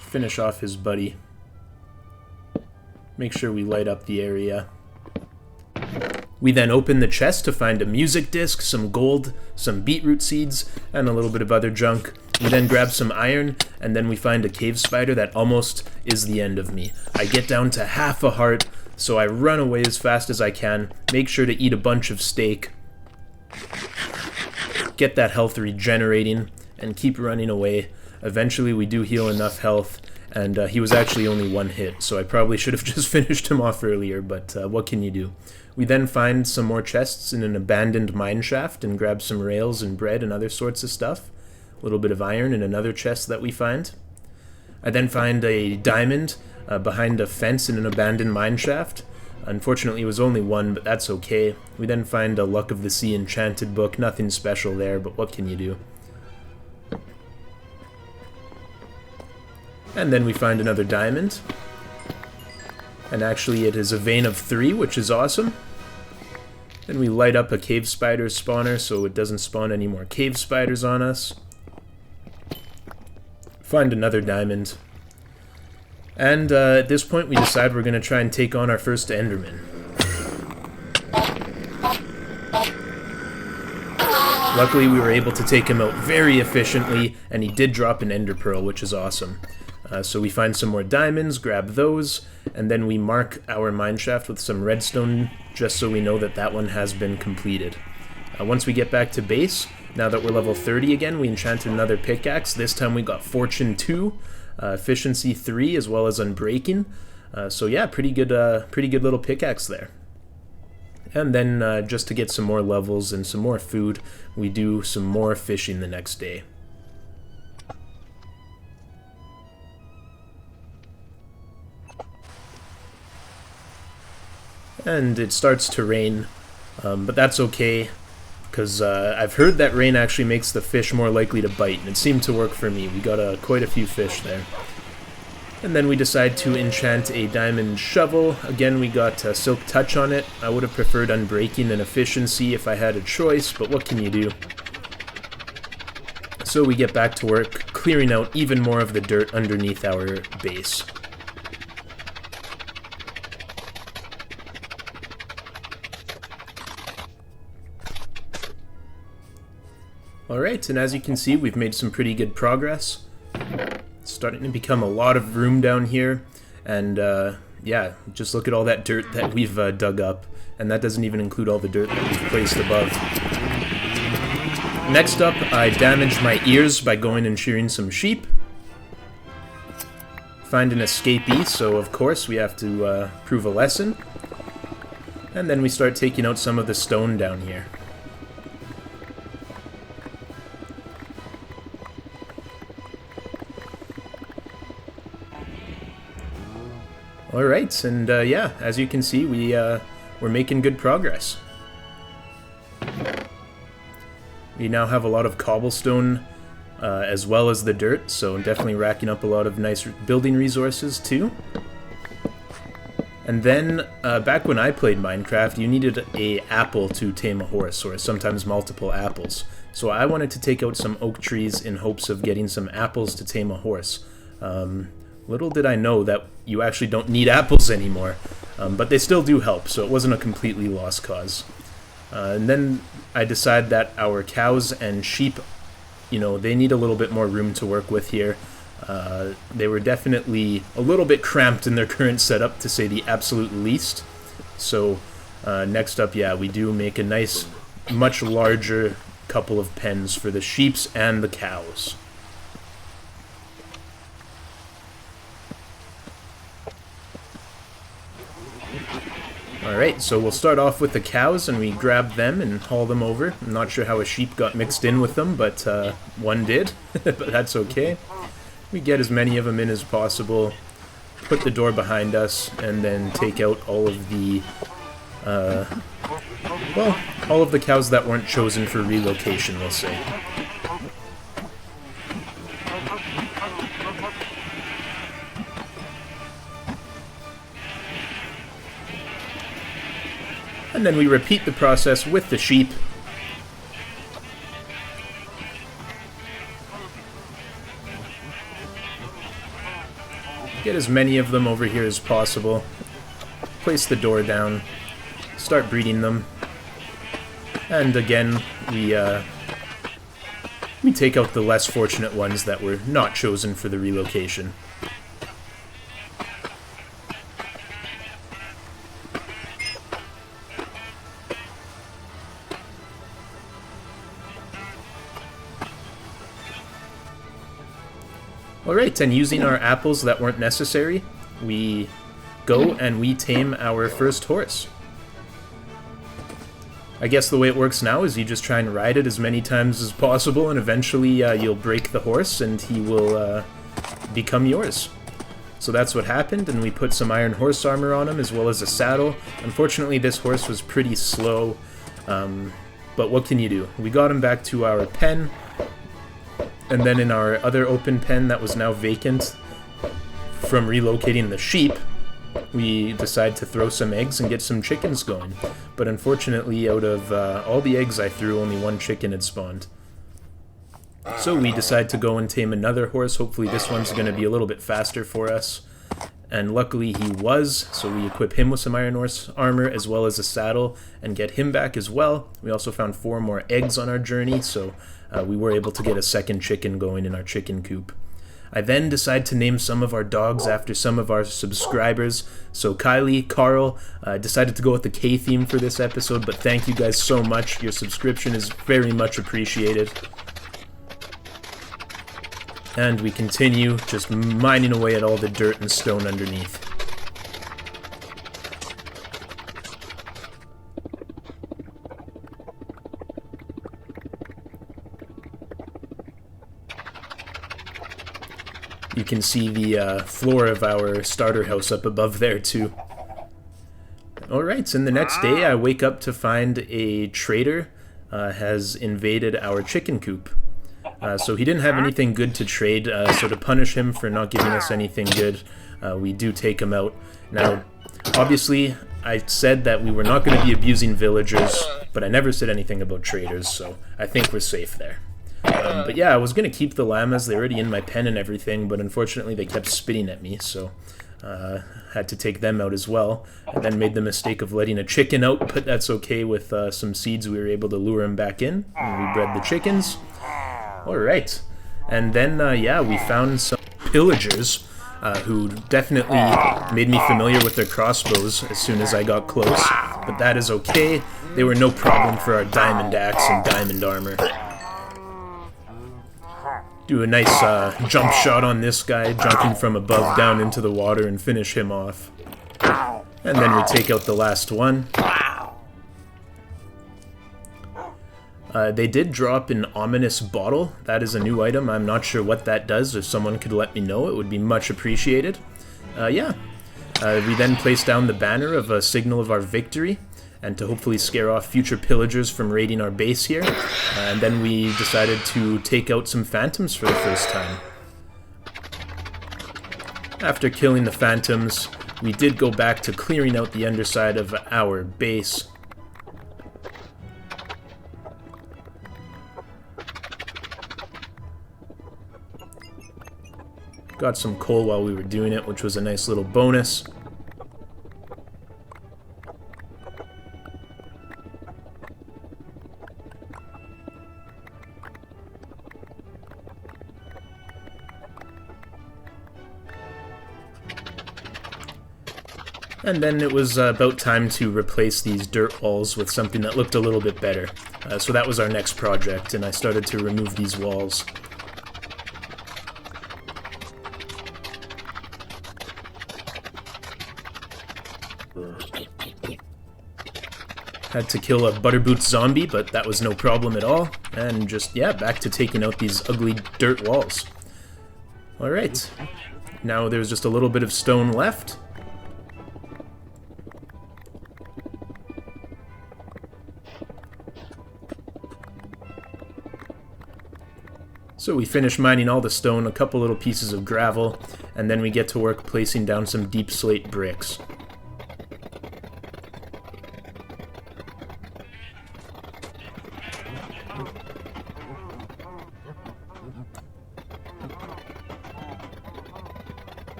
finish off his buddy, make sure we light up the area. We then open the chest to find a music disc, some gold, some beetroot seeds, and a little bit of other junk. We then grab some iron, and then we find a cave spider that almost is the end of me. I get down to half a heart, so I run away as fast as I can, make sure to eat a bunch of steak, get that health regenerating, and keep running away. Eventually we do heal enough health, and he was actually only one hit, so I probably should have just finished him off earlier, but what can you do? We then find some more chests in an abandoned mine shaft and grab some rails and bread and other sorts of stuff. A little bit of iron in another chest that we find. I then find a diamond behind a fence in an abandoned mine shaft. Unfortunately, it was only one, but that's okay. We then find a Luck of the Sea enchanted book. Nothing special there, but what can you do? And then we find another diamond. And actually it is a vein of 3, which is awesome. Then we light up a cave spider spawner so it doesn't spawn any more cave spiders on us. Find another diamond. And at this point we decide we're going to try and take on our first Enderman. Luckily we were able to take him out very efficiently, and he did drop an ender pearl, which is awesome. So we find some more diamonds, grab those, and then we mark our mineshaft with some redstone just so we know that that one has been completed. Once we get back to base, now that we're level 30 again, we enchanted another pickaxe. This time we got Fortune 2, Efficiency 3, as well as Unbreaking. So yeah, pretty good little pickaxe there. And then just to get some more levels and some more food, we do some more fishing the next day. And it starts to rain, but that's okay, because I've heard that rain actually makes the fish more likely to bite, and it seemed to work for me. We got quite a few fish there. And then we decide to enchant a diamond shovel. Again, we got Silk Touch on it. I would have preferred Unbreaking and Efficiency if I had a choice, but what can you do? So we get back to work, clearing out even more of the dirt underneath our base. Alright, and as you can see, we've made some pretty good progress. It's starting to become a lot of room down here, and yeah, just look at all that dirt that we've dug up, and that doesn't even include all the dirt that we've placed above. Next up, I damaged my ears by going and shearing some sheep. Find an escapee, so of course we have to prove a lesson. And then we start taking out some of the stone down here. Alright, and yeah, as you can see, we're making good progress. We now have a lot of cobblestone as well as the dirt, so definitely racking up a lot of nice building resources too. And then, back when I played Minecraft, you needed an apple to tame a horse, or sometimes multiple apples. So I wanted to take out some oak trees in hopes of getting some apples to tame a horse. Little did I know that you actually don't need apples anymore, but they still do help, so it wasn't a completely lost cause. And then I decided that our cows and sheep, you know, they need a little bit more room to work with here. They were definitely a little bit cramped in their current setup, to say the absolute least. So next up, yeah, we do make a nice, much larger couple of pens for the sheeps and the cows. Alright, so we'll start off with the cows, and we grab them and haul them over. I'm not sure how a sheep got mixed in with them, but one did, but that's okay. We get as many of them in as possible, put the door behind us, and then take out all of the, well, all of the cows that weren't chosen for relocation, we'll say. And then we repeat the process with the sheep. Get as many of them over here as possible. Place the door down. Start breeding them. And again, we take out the less fortunate ones that were not chosen for the relocation. Alright, and using our apples that weren't necessary, we go and we tame our first horse. I guess the way it works now is you just try and ride it as many times as possible, and eventually you'll break the horse and he will become yours. So that's what happened, and we put some iron horse armor on him as well as a saddle. Unfortunately, this horse was pretty slow, but what can you do? We got him back to our pen, and then in our other open pen that was now vacant from relocating the sheep, we decided to throw some eggs and get some chickens going. But unfortunately, out of all the eggs I threw, only one chicken had spawned. So we decided to go and tame another horse. Hopefully this one's going to be a little bit faster for us. And luckily he was, so we equip him with some iron horse armor as well as a saddle and get him back as well. We also found 4 more eggs on our journey, so we were able to get a second chicken going in our chicken coop. I then decided to name some of our dogs after some of our subscribers. So Kylie, Carl, decided to go with the K theme for this episode, but thank you guys so much. Your subscription is very much appreciated. And we continue just mining away at all the dirt and stone underneath. You can see the floor of our starter house up above there too. Alright, so the next day I wake up to find a trader has invaded our chicken coop. So he didn't have anything good to trade, so to punish him for not giving us anything good, we do take him out. Now, obviously, I said that we were not going to be abusing villagers, but I never said anything about traders, so I think we're safe there. But yeah, I was going to keep the llamas, they're already in my pen and everything, but unfortunately they kept spitting at me, so had to take them out as well. I then made the mistake of letting a chicken out, but that's okay. With some seeds we were able to lure him back in, and we bred the chickens. Alright, and then, yeah, we found some pillagers who definitely made me familiar with their crossbows as soon as I got close, but that is okay. They were no problem for our diamond axe and diamond armor. Do a nice jump shot on this guy, jumping from above down into the water, and finish him off. And then we take out the last one. They did drop an ominous bottle. That is a new item. I'm not sure what that does. If someone could let me know, it would be much appreciated. Yeah. We then placed down the banner of a signal of our victory, and to hopefully scare off future pillagers from raiding our base here. And then we decided to take out some phantoms for the first time. After killing the phantoms, we did go back to clearing out the underside of our base. Got some coal while we were doing it, which was a nice little bonus. And then it was about time to replace these dirt walls with something that looked a little bit better. So that was our next project, and I started to remove these walls. Had to kill a butterboot zombie, but that was no problem at all. And just, yeah, back to taking out these ugly dirt walls. Alright. Now there's just a little bit of stone left. So we finish mining all the stone, a couple little pieces of gravel, and then we get to work placing down some deep slate bricks.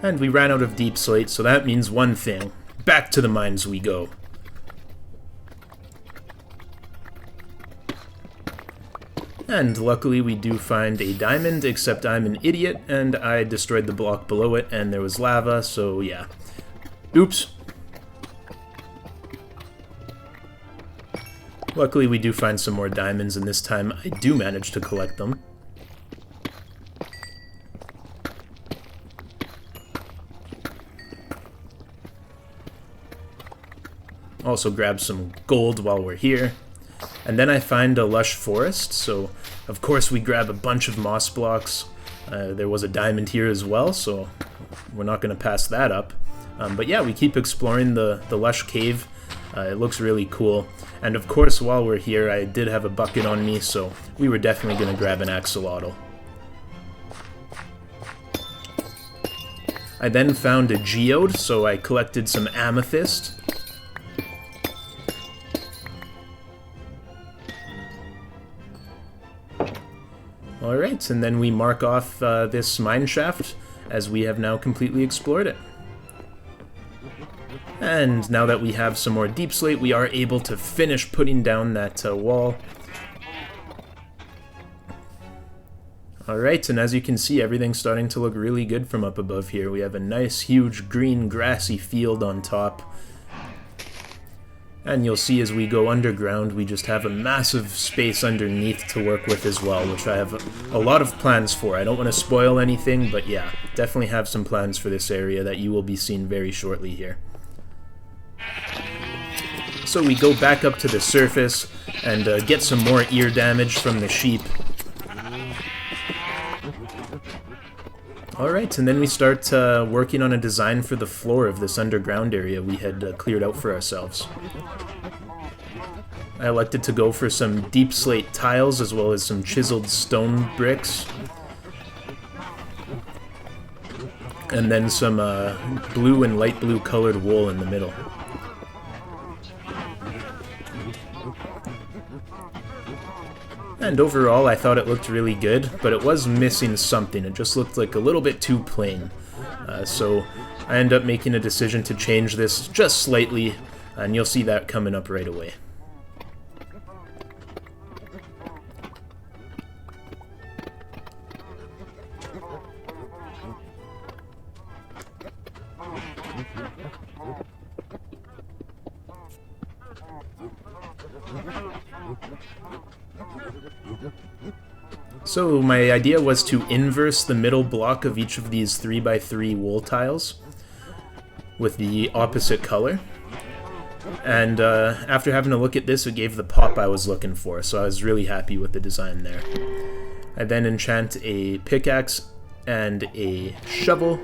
And we ran out of deep slate, so that means one thing. Back to the mines we go. And luckily we do find a diamond, except I'm an idiot and I destroyed the block below it and there was lava, so yeah. Oops. Luckily we do find some more diamonds, and this time I do manage to collect them. Also grab some gold while we're here. And then I find a lush forest, so of course we grab a bunch of moss blocks. There was a diamond here as well, so we're not going to pass that up. But yeah, we keep exploring the lush cave. It looks really cool. And of course, while we're here, I did have a bucket on me, so we were definitely going to grab an axolotl. I then found a geode, so I collected some amethyst. Alright, and then we mark off this mine shaft, as we have now completely explored it. And now that we have some more deep slate, we are able to finish putting down that wall. Alright, and as you can see, everything's starting to look really good from up above here. We have a nice, huge, green, grassy field on top. And you'll see as we go underground, we just have a massive space underneath to work with as well, which I have a lot of plans for. I don't want to spoil anything, but yeah, definitely have some plans for this area that you will be seeing very shortly here. So we go back up to the surface and get some more ear damage from the sheep. Alright, and then we start working on a design for the floor of this underground area we had cleared out for ourselves. I elected to go for some deep slate tiles as well as some chiseled stone bricks. And then some blue and light blue colored wool in the middle. And overall, I thought it looked really good, but it was missing something. It just looked like a little bit too plain. So I ended up making a decision to change this just slightly, and you'll see that coming up right away. So my idea was to inverse the middle block of each of these 3x3 wool tiles with the opposite color. And after having a look at this, it gave the pop I was looking for, so I was really happy with the design there. I then enchant a pickaxe and a shovel.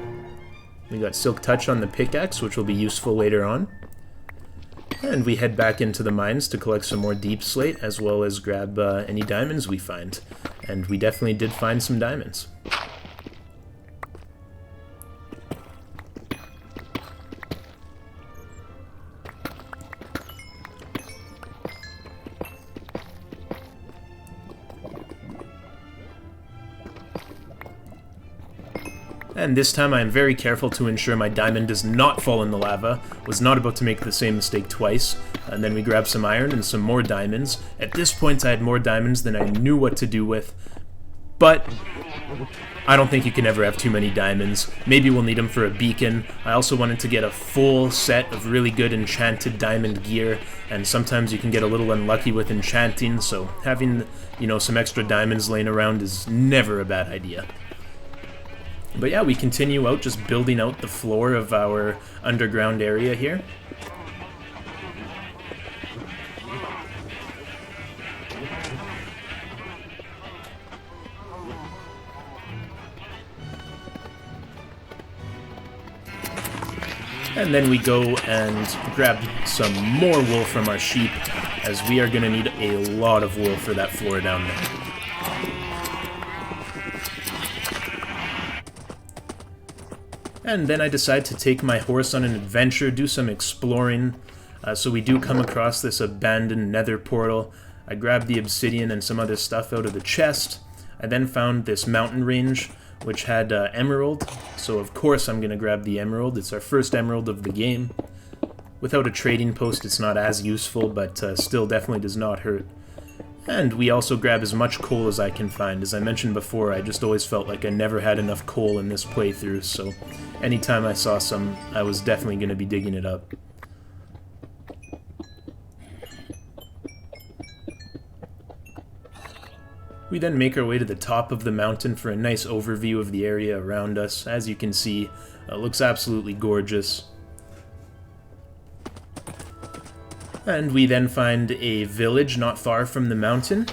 We got Silk Touch on the pickaxe, which will be useful later on. And we head back into the mines to collect some more deep slate, as well as grab any diamonds we find. And we definitely did find some diamonds. And this time I am very careful to ensure my diamond does not fall in the lava. Was not about to make the same mistake twice. And then we grab some iron and some more diamonds. At this point I had more diamonds than I knew what to do with. But I don't think you can ever have too many diamonds. Maybe we'll need them for a beacon. I also wanted to get a full set of really good enchanted diamond gear. And sometimes you can get a little unlucky with enchanting, so having, you know, some extra diamonds laying around is never a bad idea. But yeah, we continue out just building out the floor of our underground area here. And then we go and grab some more wool from our sheep, as we are going to need a lot of wool for that floor down there. And then I decide to take my horse on an adventure, do some exploring. So we do come across this abandoned nether portal. I grab the obsidian and some other stuff out of the chest. I then found this mountain range, which had emerald. So of course I'm going to grab the emerald. It's our first emerald of the game. Without a trading post, it's not as useful, but still definitely does not hurt. And we also grab as much coal as I can find. As I mentioned before, I just always felt like I never had enough coal in this playthrough, so anytime I saw some, I was definitely going to be digging it up. We then make our way to the top of the mountain for a nice overview of the area around us. As you can see, it looks absolutely gorgeous. And we then find a village not far from the mountain,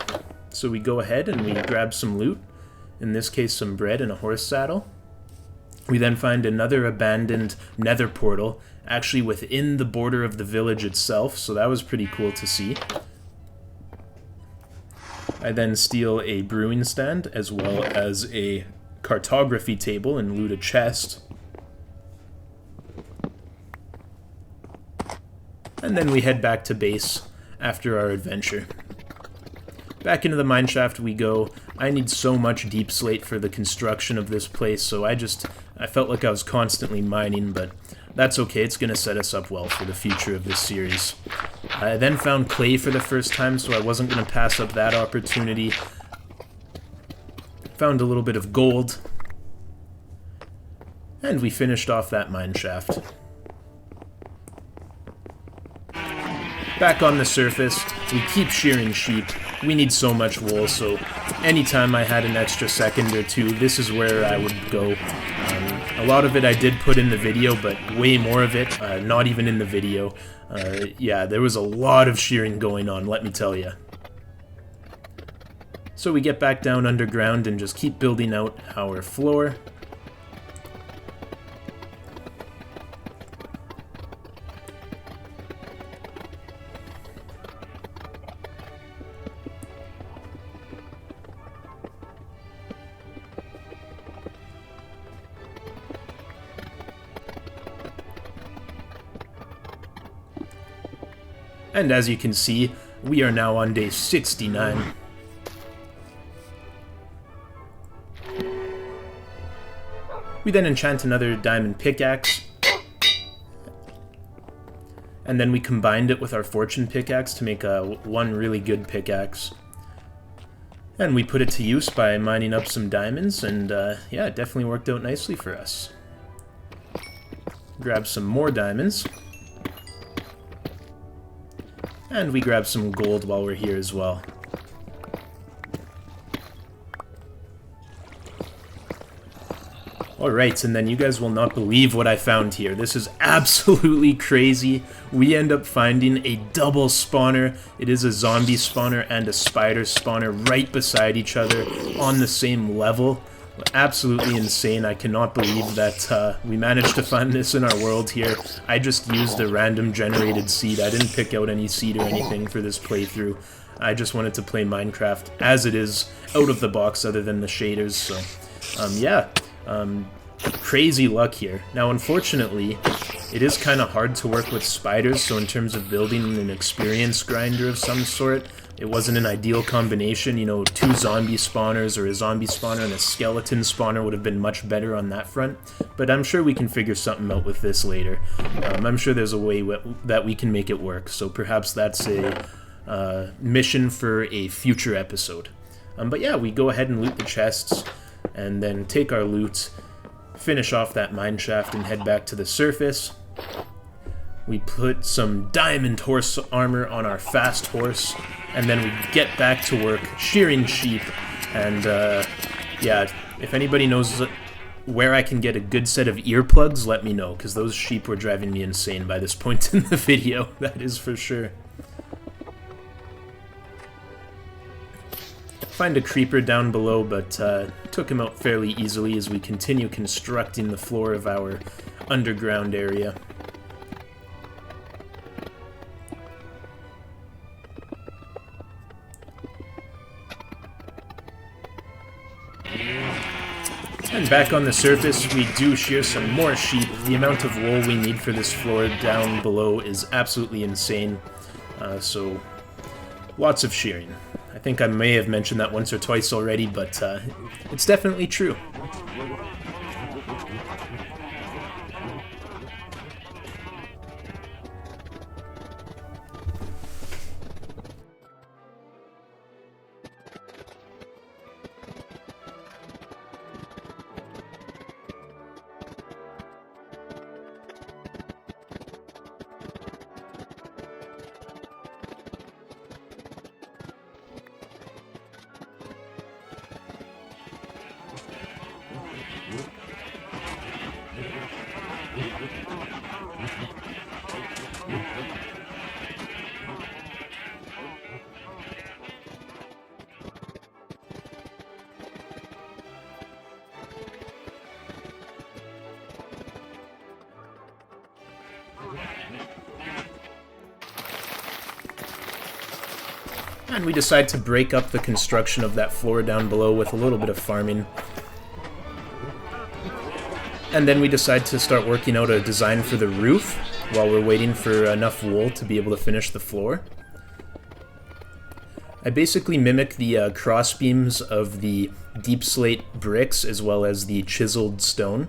so we go ahead and we grab some loot, in this case some bread and a horse saddle. We then find another abandoned nether portal, actually within the border of the village itself, so that was pretty cool to see. I then steal a brewing stand, as well as a cartography table, and loot a chest. And then we head back to base after our adventure. Back into the mineshaft we go. I need so much deep slate for the construction of this place, so I felt like I was constantly mining, but that's okay, it's going to set us up well for the future of this series. I then found clay for the first time, so I wasn't going to pass up that opportunity. Found a little bit of gold. And we finished off that mineshaft. Back on the surface, we keep shearing sheep. We need so much wool, so anytime I had an extra second or two, this is where I would go. A lot of it I did put in the video, but way more of it, not even in the video. Yeah, there was a lot of shearing going on, let me tell you. So we get back down underground and just keep building out our floor. And as you can see, we are now on day 69. We then enchant another diamond pickaxe. And then we combined it with our fortune pickaxe to make one really good pickaxe. And we put it to use by mining up some diamonds, and yeah, it definitely worked out nicely for us. Grab some more diamonds. And we grab some gold while we're here as well. Alright, and then you guys will not believe what I found here. This is absolutely crazy. We end up finding a double spawner. It is a zombie spawner and a spider spawner right beside each other on the same level. Absolutely insane. I cannot believe that we managed to find this in our world here. I just used a random generated seed. I didn't pick out any seed or anything for this playthrough. I just wanted to play Minecraft as it is, out of the box other than the shaders, so yeah. Crazy luck here. Now, unfortunately, it is kind of hard to work with spiders, so in terms of building an experience grinder of some sort, it wasn't an ideal combination. You know, 2 zombie spawners or a zombie spawner and a skeleton spawner would have been much better on that front, but I'm sure we can figure something out with this later. I'm sure there's a way that we can make it work, so perhaps that's a mission for a future episode. But yeah, we go ahead and loot the chests, and then take our loot, finish off that mineshaft, and head back to the surface. We put some diamond horse armor on our fast horse, and then we get back to work shearing sheep. And yeah, if anybody knows where I can get a good set of earplugs, let me know, because those sheep were driving me insane by this point in the video, that is for sure. Find a creeper down below, but took him out fairly easily as we continue constructing the floor of our underground area. And back on the surface, we do shear some more sheep. The amount of wool we need for this floor down below is absolutely insane, so lots of shearing. I think I may have mentioned that once or twice already, but it's definitely true. And we decide to break up the construction of that floor down below with a little bit of farming. And then we decide to start working out a design for the roof while we're waiting for enough wool to be able to finish the floor. I basically mimic the cross beams of the deep slate bricks as well as the chiseled stone.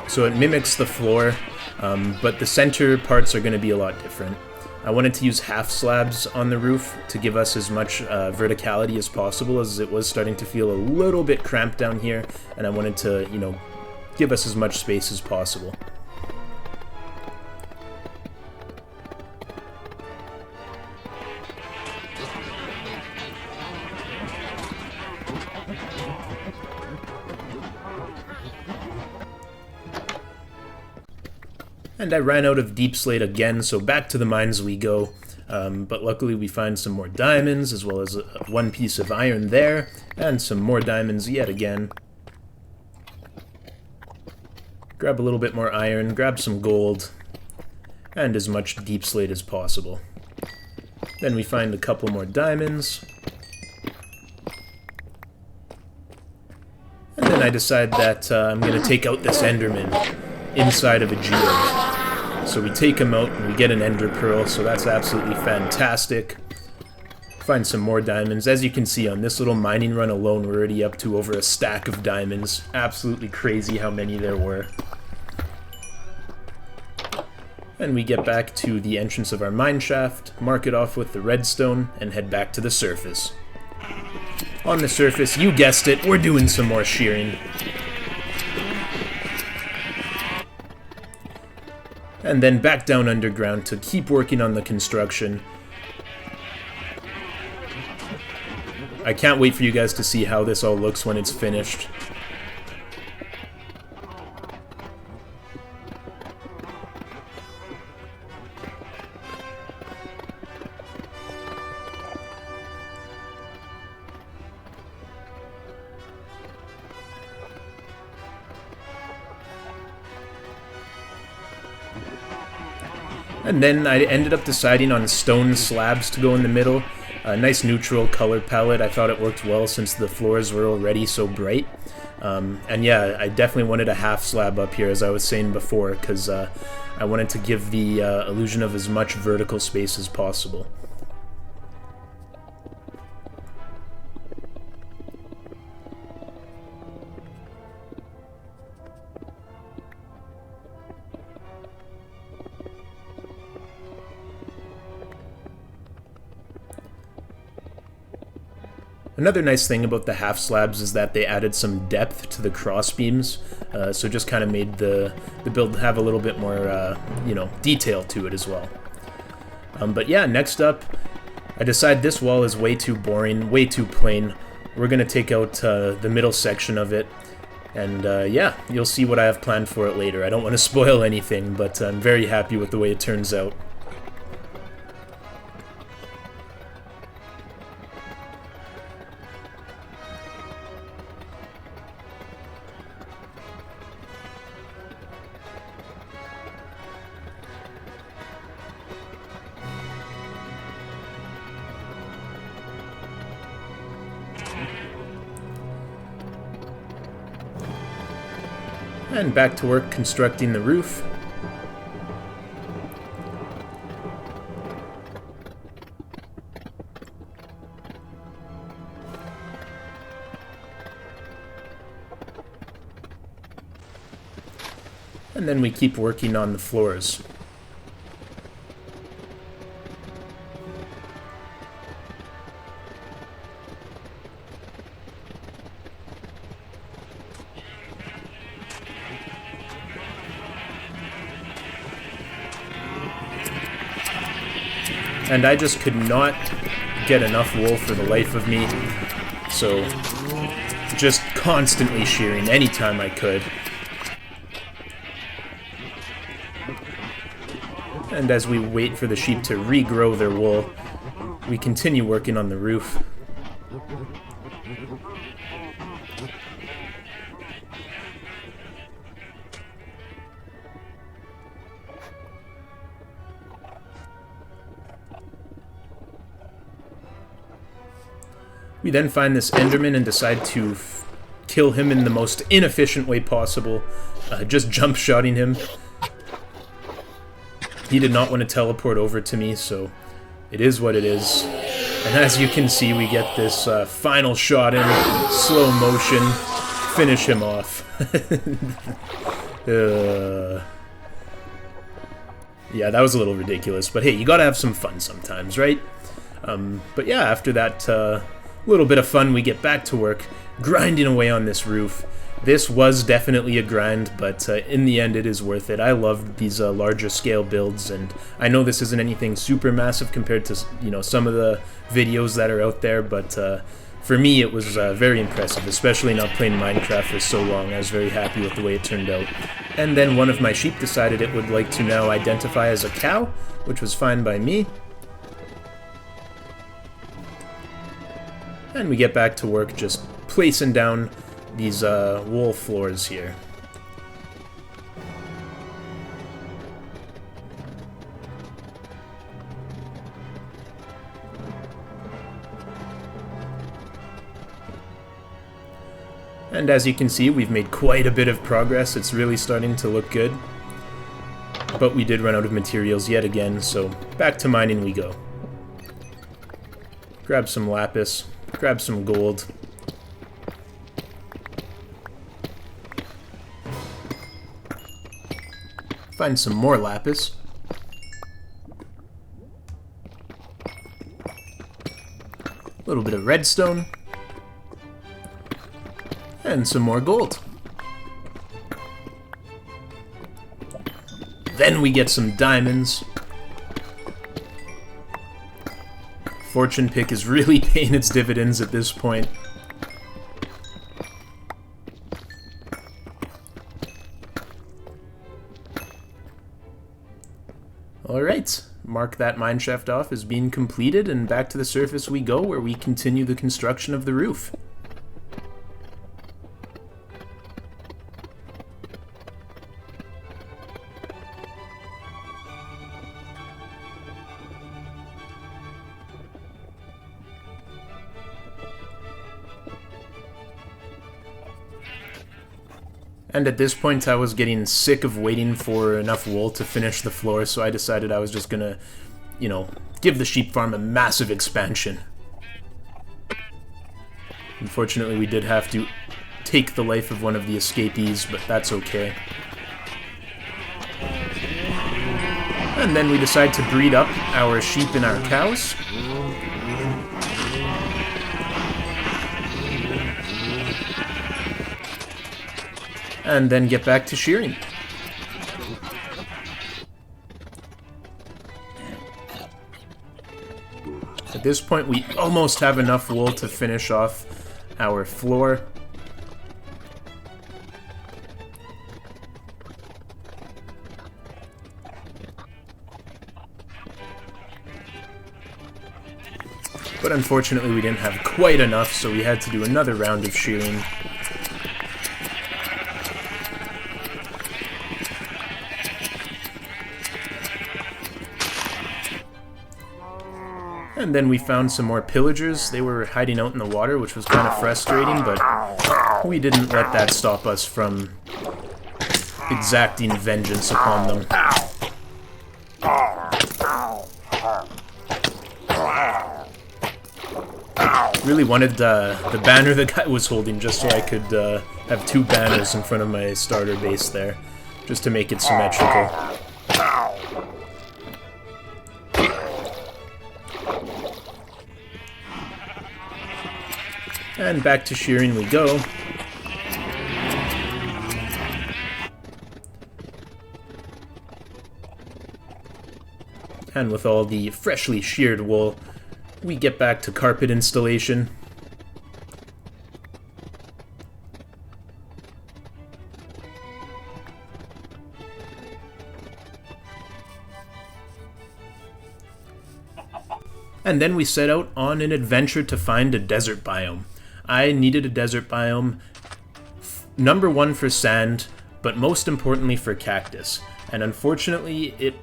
So it mimics the floor, but the center parts are going to be a lot different. I wanted to use half slabs on the roof to give us as much verticality as possible, as it was starting to feel a little bit cramped down here, and I wanted to, you know, give us as much space as possible. And I ran out of deep slate again, so back to the mines we go. But luckily we find some more diamonds, as well as one piece of iron there, and some more diamonds yet again. Grab a little bit more iron, grab some gold, and as much deep slate as possible. Then we find a couple more diamonds. And then I decide that I'm going to take out this Enderman inside of a geode. So we take him out and we get an ender pearl, so that's absolutely fantastic. Find some more diamonds. As you can see on this little mining run alone, we're already up to over a stack of diamonds. Absolutely crazy how many there were. And we get back to the entrance of our mine shaft, mark it off with the redstone, and head back to the surface. On the surface, you guessed it, we're doing some more shearing. And then back down underground to keep working on the construction. I can't wait for you guys to see how this all looks when it's finished. And then I ended up deciding on stone slabs to go in the middle. A nice neutral color palette. I thought it worked well since the floors were already so bright. And yeah, I definitely wanted a half slab up here, as I was saying before, because I wanted to give the illusion of as much vertical space as possible. Another nice thing about the half slabs is that they added some depth to the cross beams, so just kind of made the build have a little bit more, you know, detail to it as well. But yeah, next up, I decide this wall is way too boring, way too plain. We're going to take out the middle section of it, and yeah, you'll see what I have planned for it later. I don't want to spoil anything, but I'm very happy with the way it turns out. And back to work constructing the roof. And then we keep working on the floors. And I just could not get enough wool for the life of me, so just constantly shearing anytime I could. And as we wait for the sheep to regrow their wool, we continue working on the roof. We then find this Enderman and decide to kill him in the most inefficient way possible, just jump-shotting him. He did not want to teleport over to me, so it is what it is. And as you can see, we get this final shot in slow motion, finish him off. Yeah, that was a little ridiculous, but hey, you gotta have some fun sometimes, right? But yeah, after that little bit of fun, we get back to work, grinding away on this roof. This was definitely a grind, but in the end it is worth it. I love these larger scale builds, and I know this isn't anything super massive compared to, you know, some of the videos that are out there, but for me it was very impressive, especially not playing Minecraft for so long. I was very happy with the way it turned out. And then one of my sheep decided it would like to now identify as a cow, which was fine by me. And we get back to work just placing down these wool floors here. And as you can see, we've made quite a bit of progress. It's really starting to look good. But we did run out of materials yet again, so back to mining we go. Grab some lapis, grab some gold. Find some more lapis. A little bit of redstone. And some more gold. Then we get some diamonds. Fortune pick is really paying its dividends at this point. Alright, mark that mineshaft off as being completed, and back to the surface we go, where we continue the construction of the roof. And at this point I was getting sick of waiting for enough wool to finish the floor, so I decided I was just gonna, you know, give the sheep farm a massive expansion. Unfortunately, we did have to take the life of one of the escapees, but that's okay. And then we decide to breed up our sheep and our cows. And then get back to shearing. At this point, we almost have enough wool to finish off our floor. But unfortunately, we didn't have quite enough, so we had to do another round of shearing. And then we found some more pillagers. They were hiding out in the water, which was kind of frustrating, but we didn't let that stop us from exacting vengeance upon them. Really wanted the banner the guy was holding, just so I could have two banners in front of my starter base there, just to make it symmetrical. And back to shearing we go. And with all the freshly sheared wool, we get back to carpet installation. And then we set out on an adventure to find a desert biome. I needed a desert biome, number one for sand, but most importantly for cactus. And unfortunately, it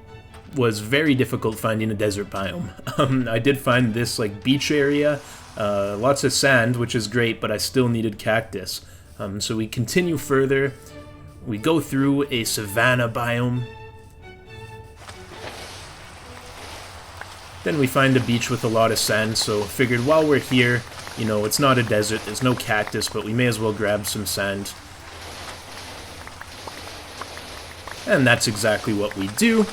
was very difficult finding a desert biome. I did find this like beach area, Lots of sand, which is great, but I still needed cactus. So we continue further. We go through a savanna biome. Then we find a beach with a lot of sand, so figured while we're here, you know, it's not a desert, there's no cactus, but we may as well grab some sand. And that's exactly what we do.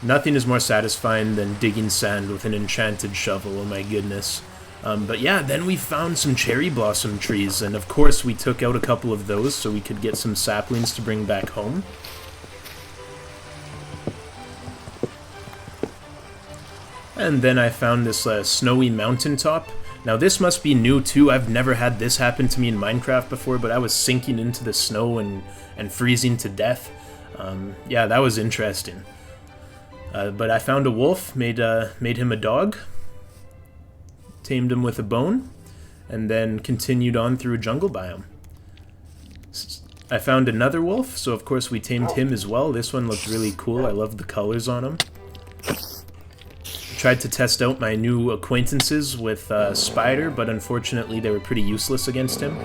Nothing is more satisfying than digging sand with an enchanted shovel, oh my goodness. But yeah, then we found some cherry blossom trees, and of course we took out a couple of those so we could get some saplings to bring back home. And then I found this snowy mountaintop. Now this must be new too, I've never had this happen to me in Minecraft before, but I was sinking into the snow and freezing to death. Yeah, that was interesting. But I found a wolf, made him a dog, tamed him with a bone, and then continued on through a jungle biome. I found another wolf, so of course we tamed him as well. This one looked really cool, I love the colors on him. Tried to test out my new acquaintances with Spider, but unfortunately they were pretty useless against him.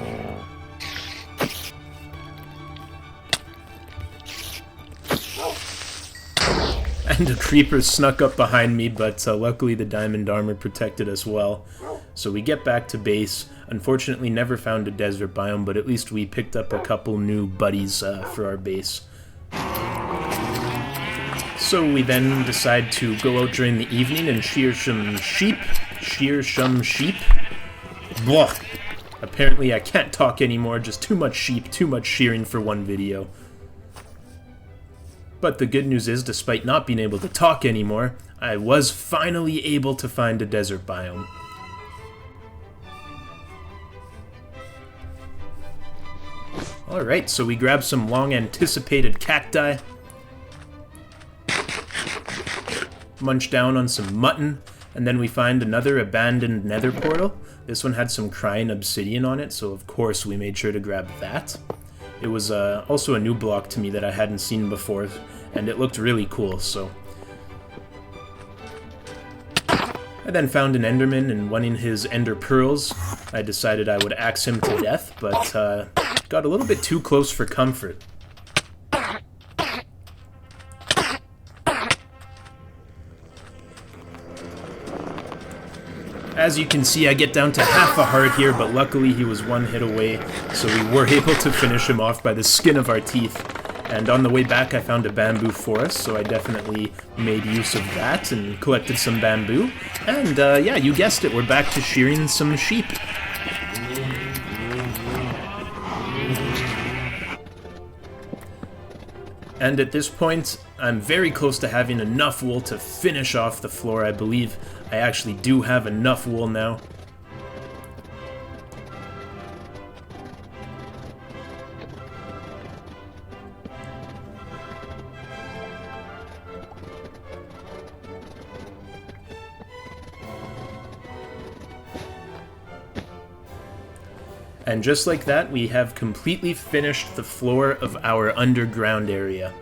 And a creeper snuck up behind me, but luckily the diamond armor protected us well. So we get back to base. Unfortunately never found a desert biome, but at least we picked up a couple new buddies for our base. So we then decide to go out during the evening and shear some sheep. Blah! Apparently I can't talk anymore, just too much sheep, too much shearing for one video. But the good news is, despite not being able to talk anymore, I was finally able to find a desert biome. Alright, so we grab some long-anticipated cacti. Munch down on some mutton, and then we find another abandoned nether portal. This one had some crying obsidian on it, so of course we made sure to grab that. It was also a new block to me that I hadn't seen before, and it looked really cool, so... I then found an enderman, and wanting his ender pearls, I decided I would axe him to death, but got a little bit too close for comfort. As you can see, I get down to half a heart here, but luckily he was one hit away, so we were able to finish him off by the skin of our teeth. And on the way back I found a bamboo forest, so I definitely made use of that and collected some bamboo. And yeah, you guessed it, we're back to shearing some sheep. And at this point, I'm very close to having enough wool to finish off the floor. I believe I actually do have enough wool now. And just like that, we have completely finished the floor of our underground area.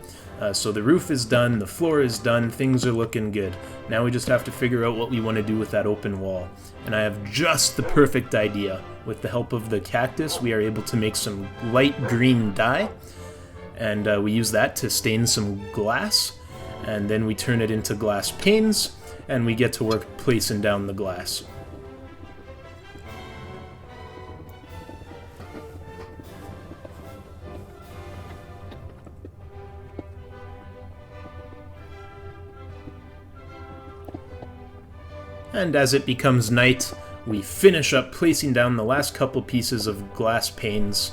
So the roof is done, the floor is done, things are looking good. Now we just have to figure out what we want to do with that open wall. And I have just the perfect idea. With the help of the cactus, we are able to make some light green dye. And we use that to stain some glass. And then we turn it into glass panes, and we get to work placing down the glass. And as it becomes night, we finish up placing down the last couple pieces of glass panes.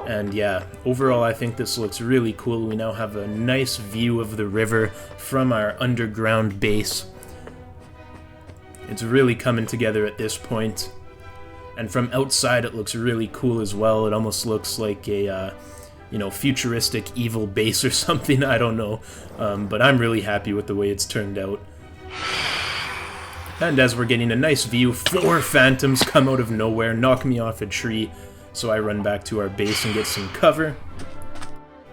And yeah, overall I think this looks really cool. We now have a nice view of the river from our underground base. It's really coming together at this point. And from outside it looks really cool as well. It almost looks like a, you know, futuristic evil base or something, I don't know. But I'm really happy with the way it's turned out. And as we're getting a nice view, 4 phantoms come out of nowhere, knock me off a tree, so I run back to our base and get some cover.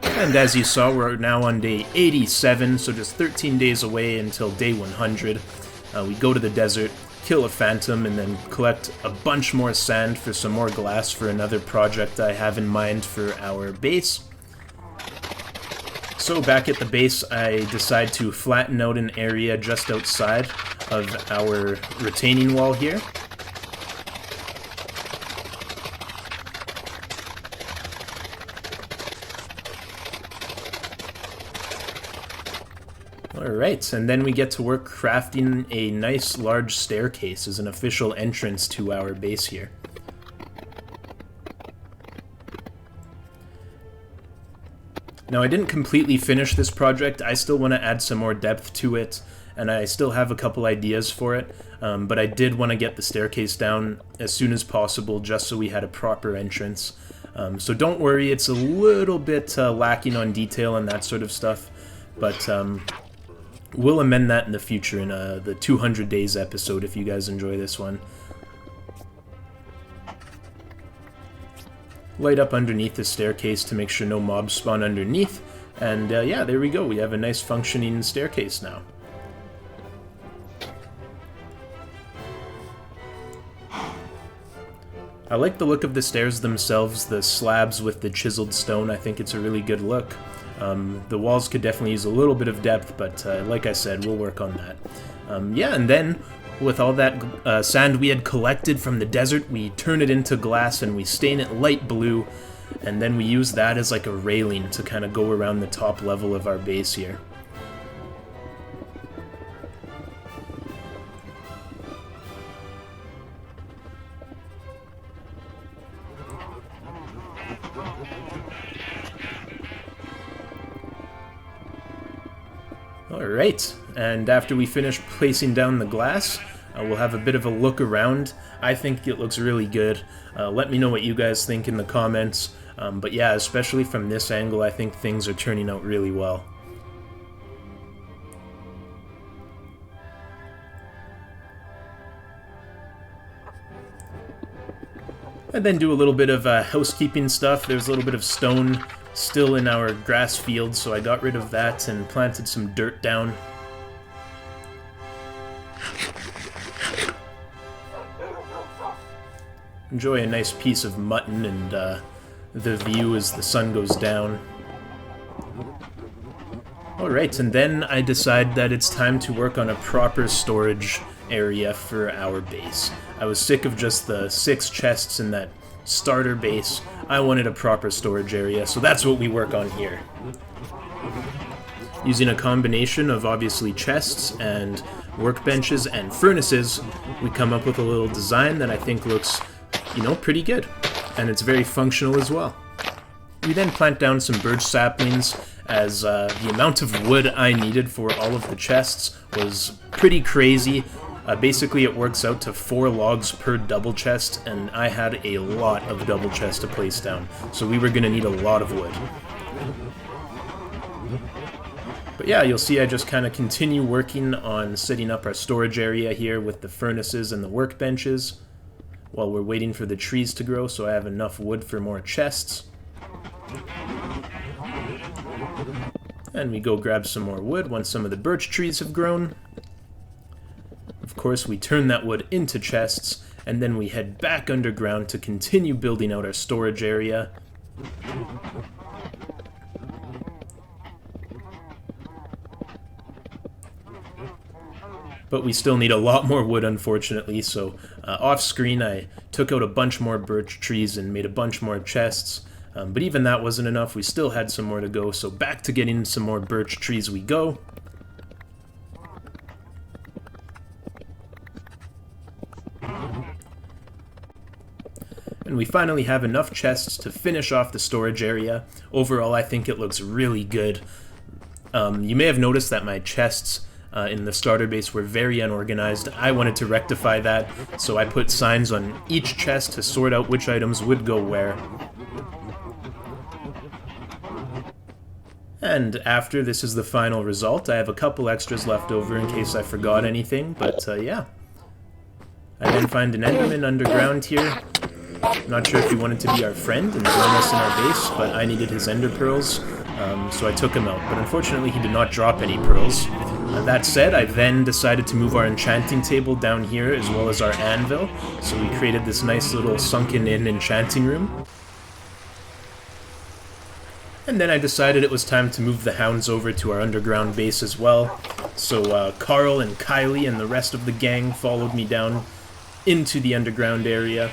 And as you saw, we're now on day 87, so just 13 days away until day 100. We go to the desert, kill a phantom, and then collect a bunch more sand for some more glass for another project I have in mind for our base. So back at the base, I decide to flatten out an area just outside of our retaining wall here. Alright, and then we get to work crafting a nice large staircase as an official entrance to our base here. Now, I didn't completely finish this project. I still want to add some more depth to it, and I still have a couple ideas for it, but I did want to get the staircase down as soon as possible just so we had a proper entrance. So don't worry, it's a little bit lacking on detail and that sort of stuff, but we'll amend that in the future in the 200 Days episode if you guys enjoy this one. Light up underneath the staircase to make sure no mobs spawn underneath, and yeah, there we go. We have a nice functioning staircase now. I like the look of the stairs themselves, the slabs with the chiseled stone. I think it's a really good look. The walls could definitely use a little bit of depth, but like I said, we'll work on that. Yeah, and then with all that sand we had collected from the desert, we turn it into glass and we stain it light blue, and then we use that as like a railing to kind of go around the top level of our base here. Alright, and after we finish placing down the glass, we'll have a bit of a look around. I think it looks really good. Let me know what you guys think in the comments. But yeah, especially from this angle, I think things are turning out really well. And then do a little bit of housekeeping stuff. There's a little bit of stone still in our grass field, so I got rid of that and planted some dirt down. Enjoy a nice piece of mutton and the view as the sun goes down. Alright, and then I decide that it's time to work on a proper storage area for our base. I was sick of just the 6 chests in that starter base. I wanted a proper storage area, so that's what we work on here. Using a combination of obviously chests and workbenches and furnaces, we come up with a little design that I think looks, you know, pretty good. And it's very functional as well. We then plant down some birch saplings, as the amount of wood I needed for all of the chests was pretty crazy. Basically, it works out to 4 logs per double chest, and I had a lot of double chests to place down, so we were going to need a lot of wood. But yeah, you'll see I just kind of continue working on setting up our storage area here with the furnaces and the workbenches while we're waiting for the trees to grow, so I have enough wood for more chests. And we go grab some more wood once some of the birch trees have grown. Of course, we turn that wood into chests, and then we head back underground to continue building out our storage area. But we still need a lot more wood, unfortunately, so off-screen I took out a bunch more birch trees and made a bunch more chests. But even that wasn't enough. We still had some more to go, so back to getting some more birch trees we go. And we finally have enough chests to finish off the storage area. Overall, I think it looks really good. You may have noticed that my chests in the starter base were very unorganized. I wanted to rectify that, so I put signs on each chest to sort out which items would go where. And after this is the final result. I have a couple extras left over in case I forgot anything, but yeah. I then find an enderman underground here. Not sure if he wanted to be our friend and join us in our base, but I needed his ender pearls, so I took him out. But unfortunately he did not drop any pearls. That said, I then decided to move our enchanting table down here as well as our anvil, so we created this nice little sunken-in enchanting room. And then I decided it was time to move the hounds over to our underground base as well, so Carl and Kylie and the rest of the gang followed me down into the underground area.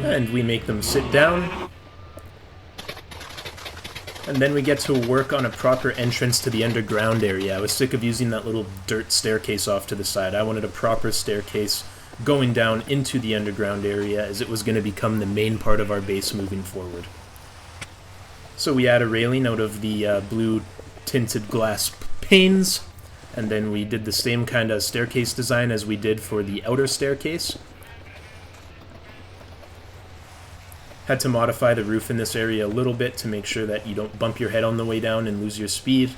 And we make them sit down. And then we get to work on a proper entrance to the underground area. I was sick of using that little dirt staircase off to the side. I wanted a proper staircase going down into the underground area, as it was going to become the main part of our base moving forward. So we add a railing out of the blue tinted glass panes, and then we did the same kind of staircase design as we did for the outer staircase. Had to modify the roof in this area a little bit to make sure that you don't bump your head on the way down and lose your speed.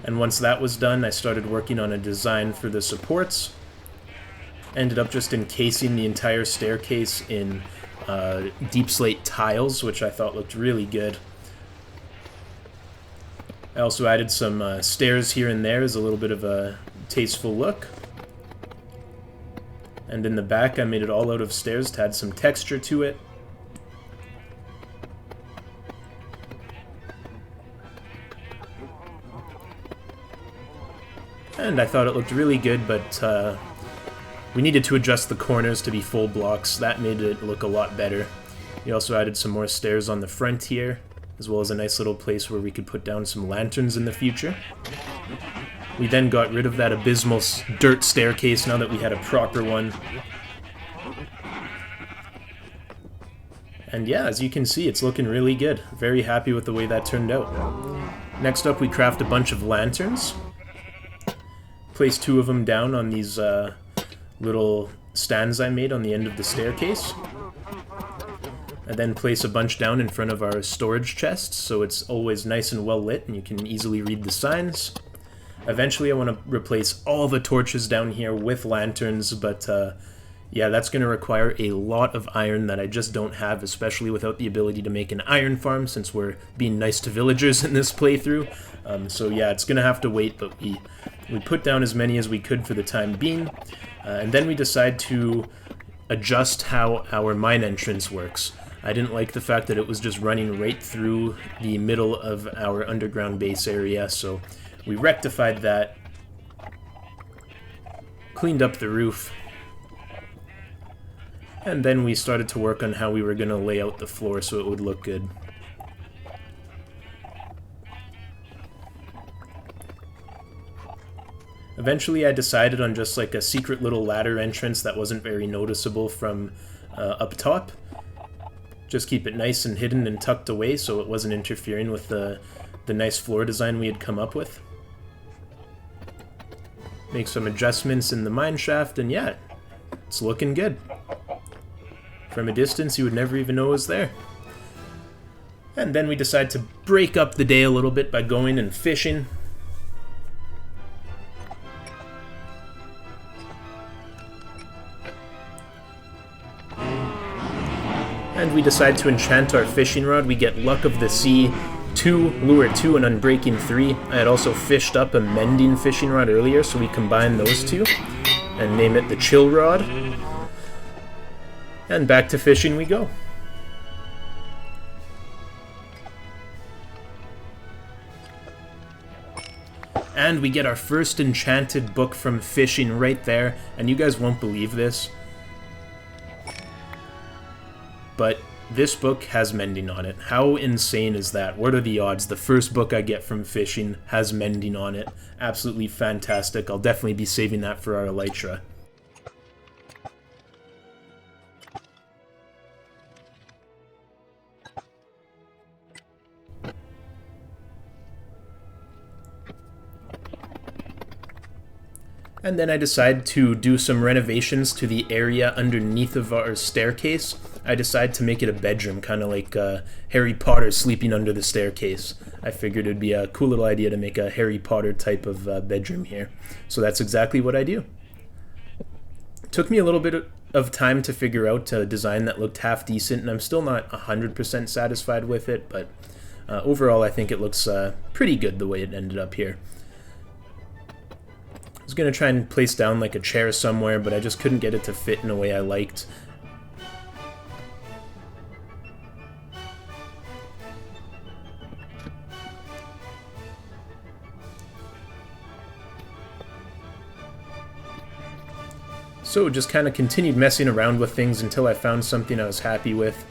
And once that was done, I started working on a design for the supports. Ended up just encasing the entire staircase in deep slate tiles, which I thought looked really good. I also added some stairs here and there as a little bit of a tasteful look. And in the back, I made it all out of stairs to add some texture to it. And I thought it looked really good, but we needed to adjust the corners to be full blocks. That made it look a lot better. We also added some more stairs on the front here, as well as a nice little place where we could put down some lanterns in the future. We then got rid of that abysmal dirt staircase now that we had a proper one. And yeah, as you can see, it's looking really good. Very happy with the way that turned out. Next up, we craft a bunch of lanterns. Place 2 of them down on these little stands I made on the end of the staircase. And then place a bunch down in front of our storage chests, so it's always nice and well lit and you can easily read the signs. Eventually I want to replace all the torches down here with lanterns, but yeah, that's going to require a lot of iron that I just don't have, especially without the ability to make an iron farm, since we're being nice to villagers in this playthrough. So yeah, it's going to have to wait, but we put down as many as we could for the time being. And then we decide to adjust how our mine entrance works. I didn't like the fact that it was just running right through the middle of our underground base area, so we rectified that, cleaned up the roof, and then we started to work on how we were going to lay out the floor so it would look good. Eventually I decided on just like a secret little ladder entrance that wasn't very noticeable from up top. Just keep it nice and hidden and tucked away so it wasn't interfering with the nice floor design we had come up with. Make some adjustments in the mine shaft, and yeah, it's looking good. From a distance you would never even know it was there. And then we decide to break up the day a little bit by going and fishing. And we decide to enchant our fishing rod. We get Luck of the Sea 2, Lure 2, and Unbreaking 3. I had also fished up a Mending fishing rod earlier, so we combine those two and name it the Chill Rod. And back to fishing we go. And we get our first enchanted book from fishing right there, and you guys won't believe this, but this book has mending on it. How insane is that? What are the odds? The first book I get from fishing has mending on it. Absolutely fantastic. I'll definitely be saving that for our elytra. And then I decided to do some renovations to the area underneath of our staircase. I decided to make it a bedroom, kind of like Harry Potter sleeping under the staircase. I figured it'd be a cool little idea to make a Harry Potter type of bedroom here. So that's exactly what I do. Took me a little bit of time to figure out a design that looked half decent, and I'm still not 100% satisfied with it, but overall I think it looks pretty good the way it ended up here. I was going to try and place down like a chair somewhere, but I just couldn't get it to fit in a way I liked. So just kind of continued messing around with things until I found something I was happy with.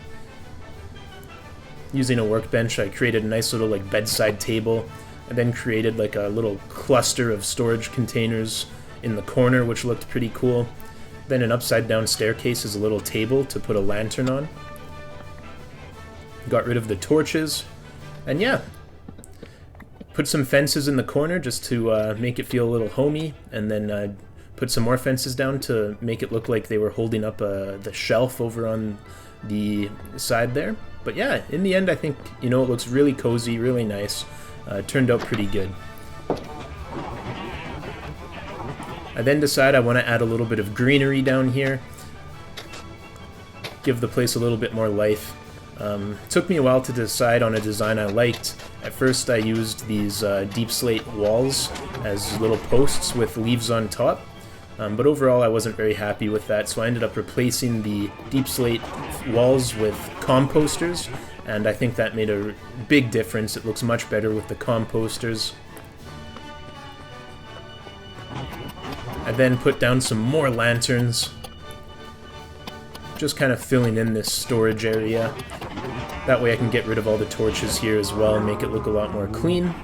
Using a workbench, I created a nice little like bedside table. I then created like a little cluster of storage containers in the corner, which looked pretty cool. Then an upside down staircase is a little table to put a lantern on. Got rid of the torches, and yeah, put some fences in the corner just to make it feel a little homey, and then put some more fences down to make it look like they were holding up the shelf over on the side there. But yeah, in the end, I think, you know, it looks really cozy, really nice. Turned out pretty good. I then decide I want to add a little bit of greenery down here. Give the place a little bit more life. Took me a while to decide on a design I liked. At first I used these deep slate walls as little posts with leaves on top. But overall I wasn't very happy with that, so I ended up replacing the deep slate walls with composters, and I think that made a big difference. It looks much better with the composters. I then put down some more lanterns, just kind of filling in this storage area. That way I can get rid of all the torches here as well and make it look a lot more clean.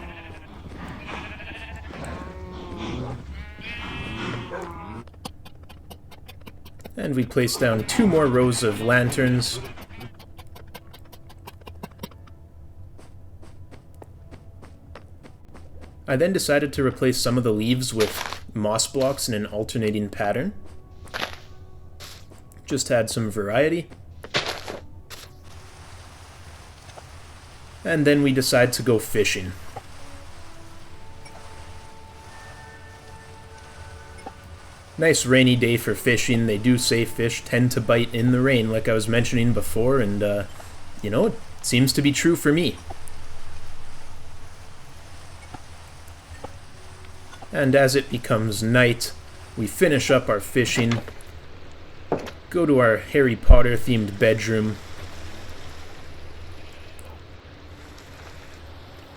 And we place down 2 more rows of lanterns. I then decided to replace some of the leaves with moss blocks in an alternating pattern. Just add some variety. And then we decide to go fishing. Nice rainy day for fishing. They do say fish tend to bite in the rain, like I was mentioning before, and, you know, it seems to be true for me. And as it becomes night, we finish up our fishing, go to our Harry Potter themed bedroom,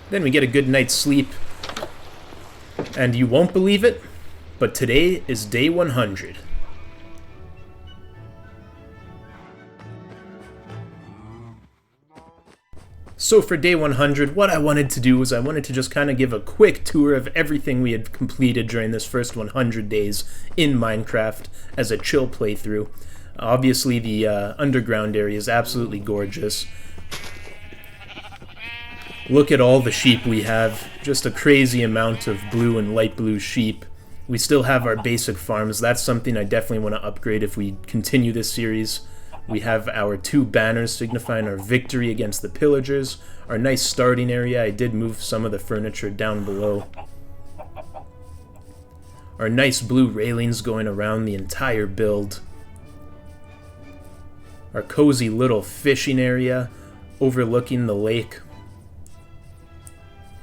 then we get a good night's sleep, and you won't believe it, but today is day 100. So for day 100, what I wanted to do was I wanted to just kind of give a quick tour of everything we had completed during this first 100 days in Minecraft as a chill playthrough. Obviously the underground area is absolutely gorgeous. Look at all the sheep we have, just a crazy amount of blue and light blue sheep. We still have our basic farms. That's something I definitely want to upgrade if we continue this series. We have our 2 banners signifying our victory against the pillagers. Our nice starting area. I did move some of the furniture down below. Our nice blue railings going around the entire build. Our cozy little fishing area overlooking the lake,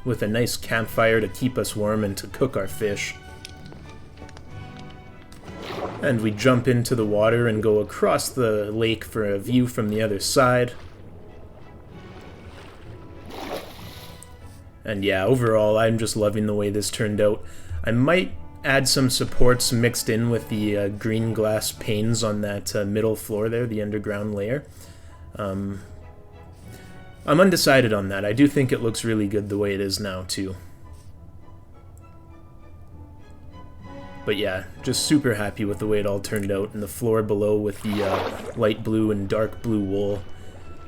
with a nice campfire to keep us warm and to cook our fish. And we jump into the water and go across the lake for a view from the other side. And yeah, overall, I'm just loving the way this turned out. I might add some supports mixed in with the green glass panes on that middle floor there, the underground layer. I'm undecided on that. I do think it looks really good the way it is now, too. But yeah, just super happy with the way it all turned out, and the floor below with the light blue and dark blue wool.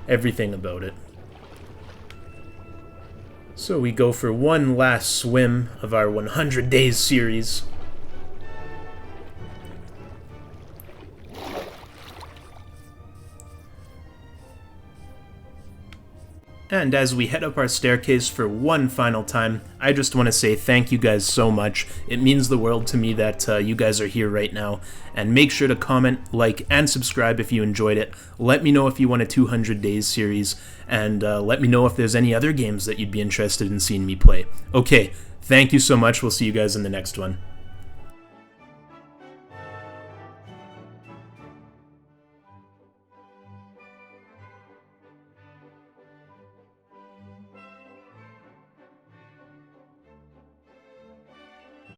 Everything about it. So we go for one last swim of our 100 Days series. And as we head up our staircase for one final time, I just want to say thank you guys so much. It means the world to me that you guys are here right now. And make sure to comment, like, and subscribe if you enjoyed it. Let me know if you want a 200 Days series, and let me know if there's any other games that you'd be interested in seeing me play. Okay, thank you so much. We'll see you guys in the next one.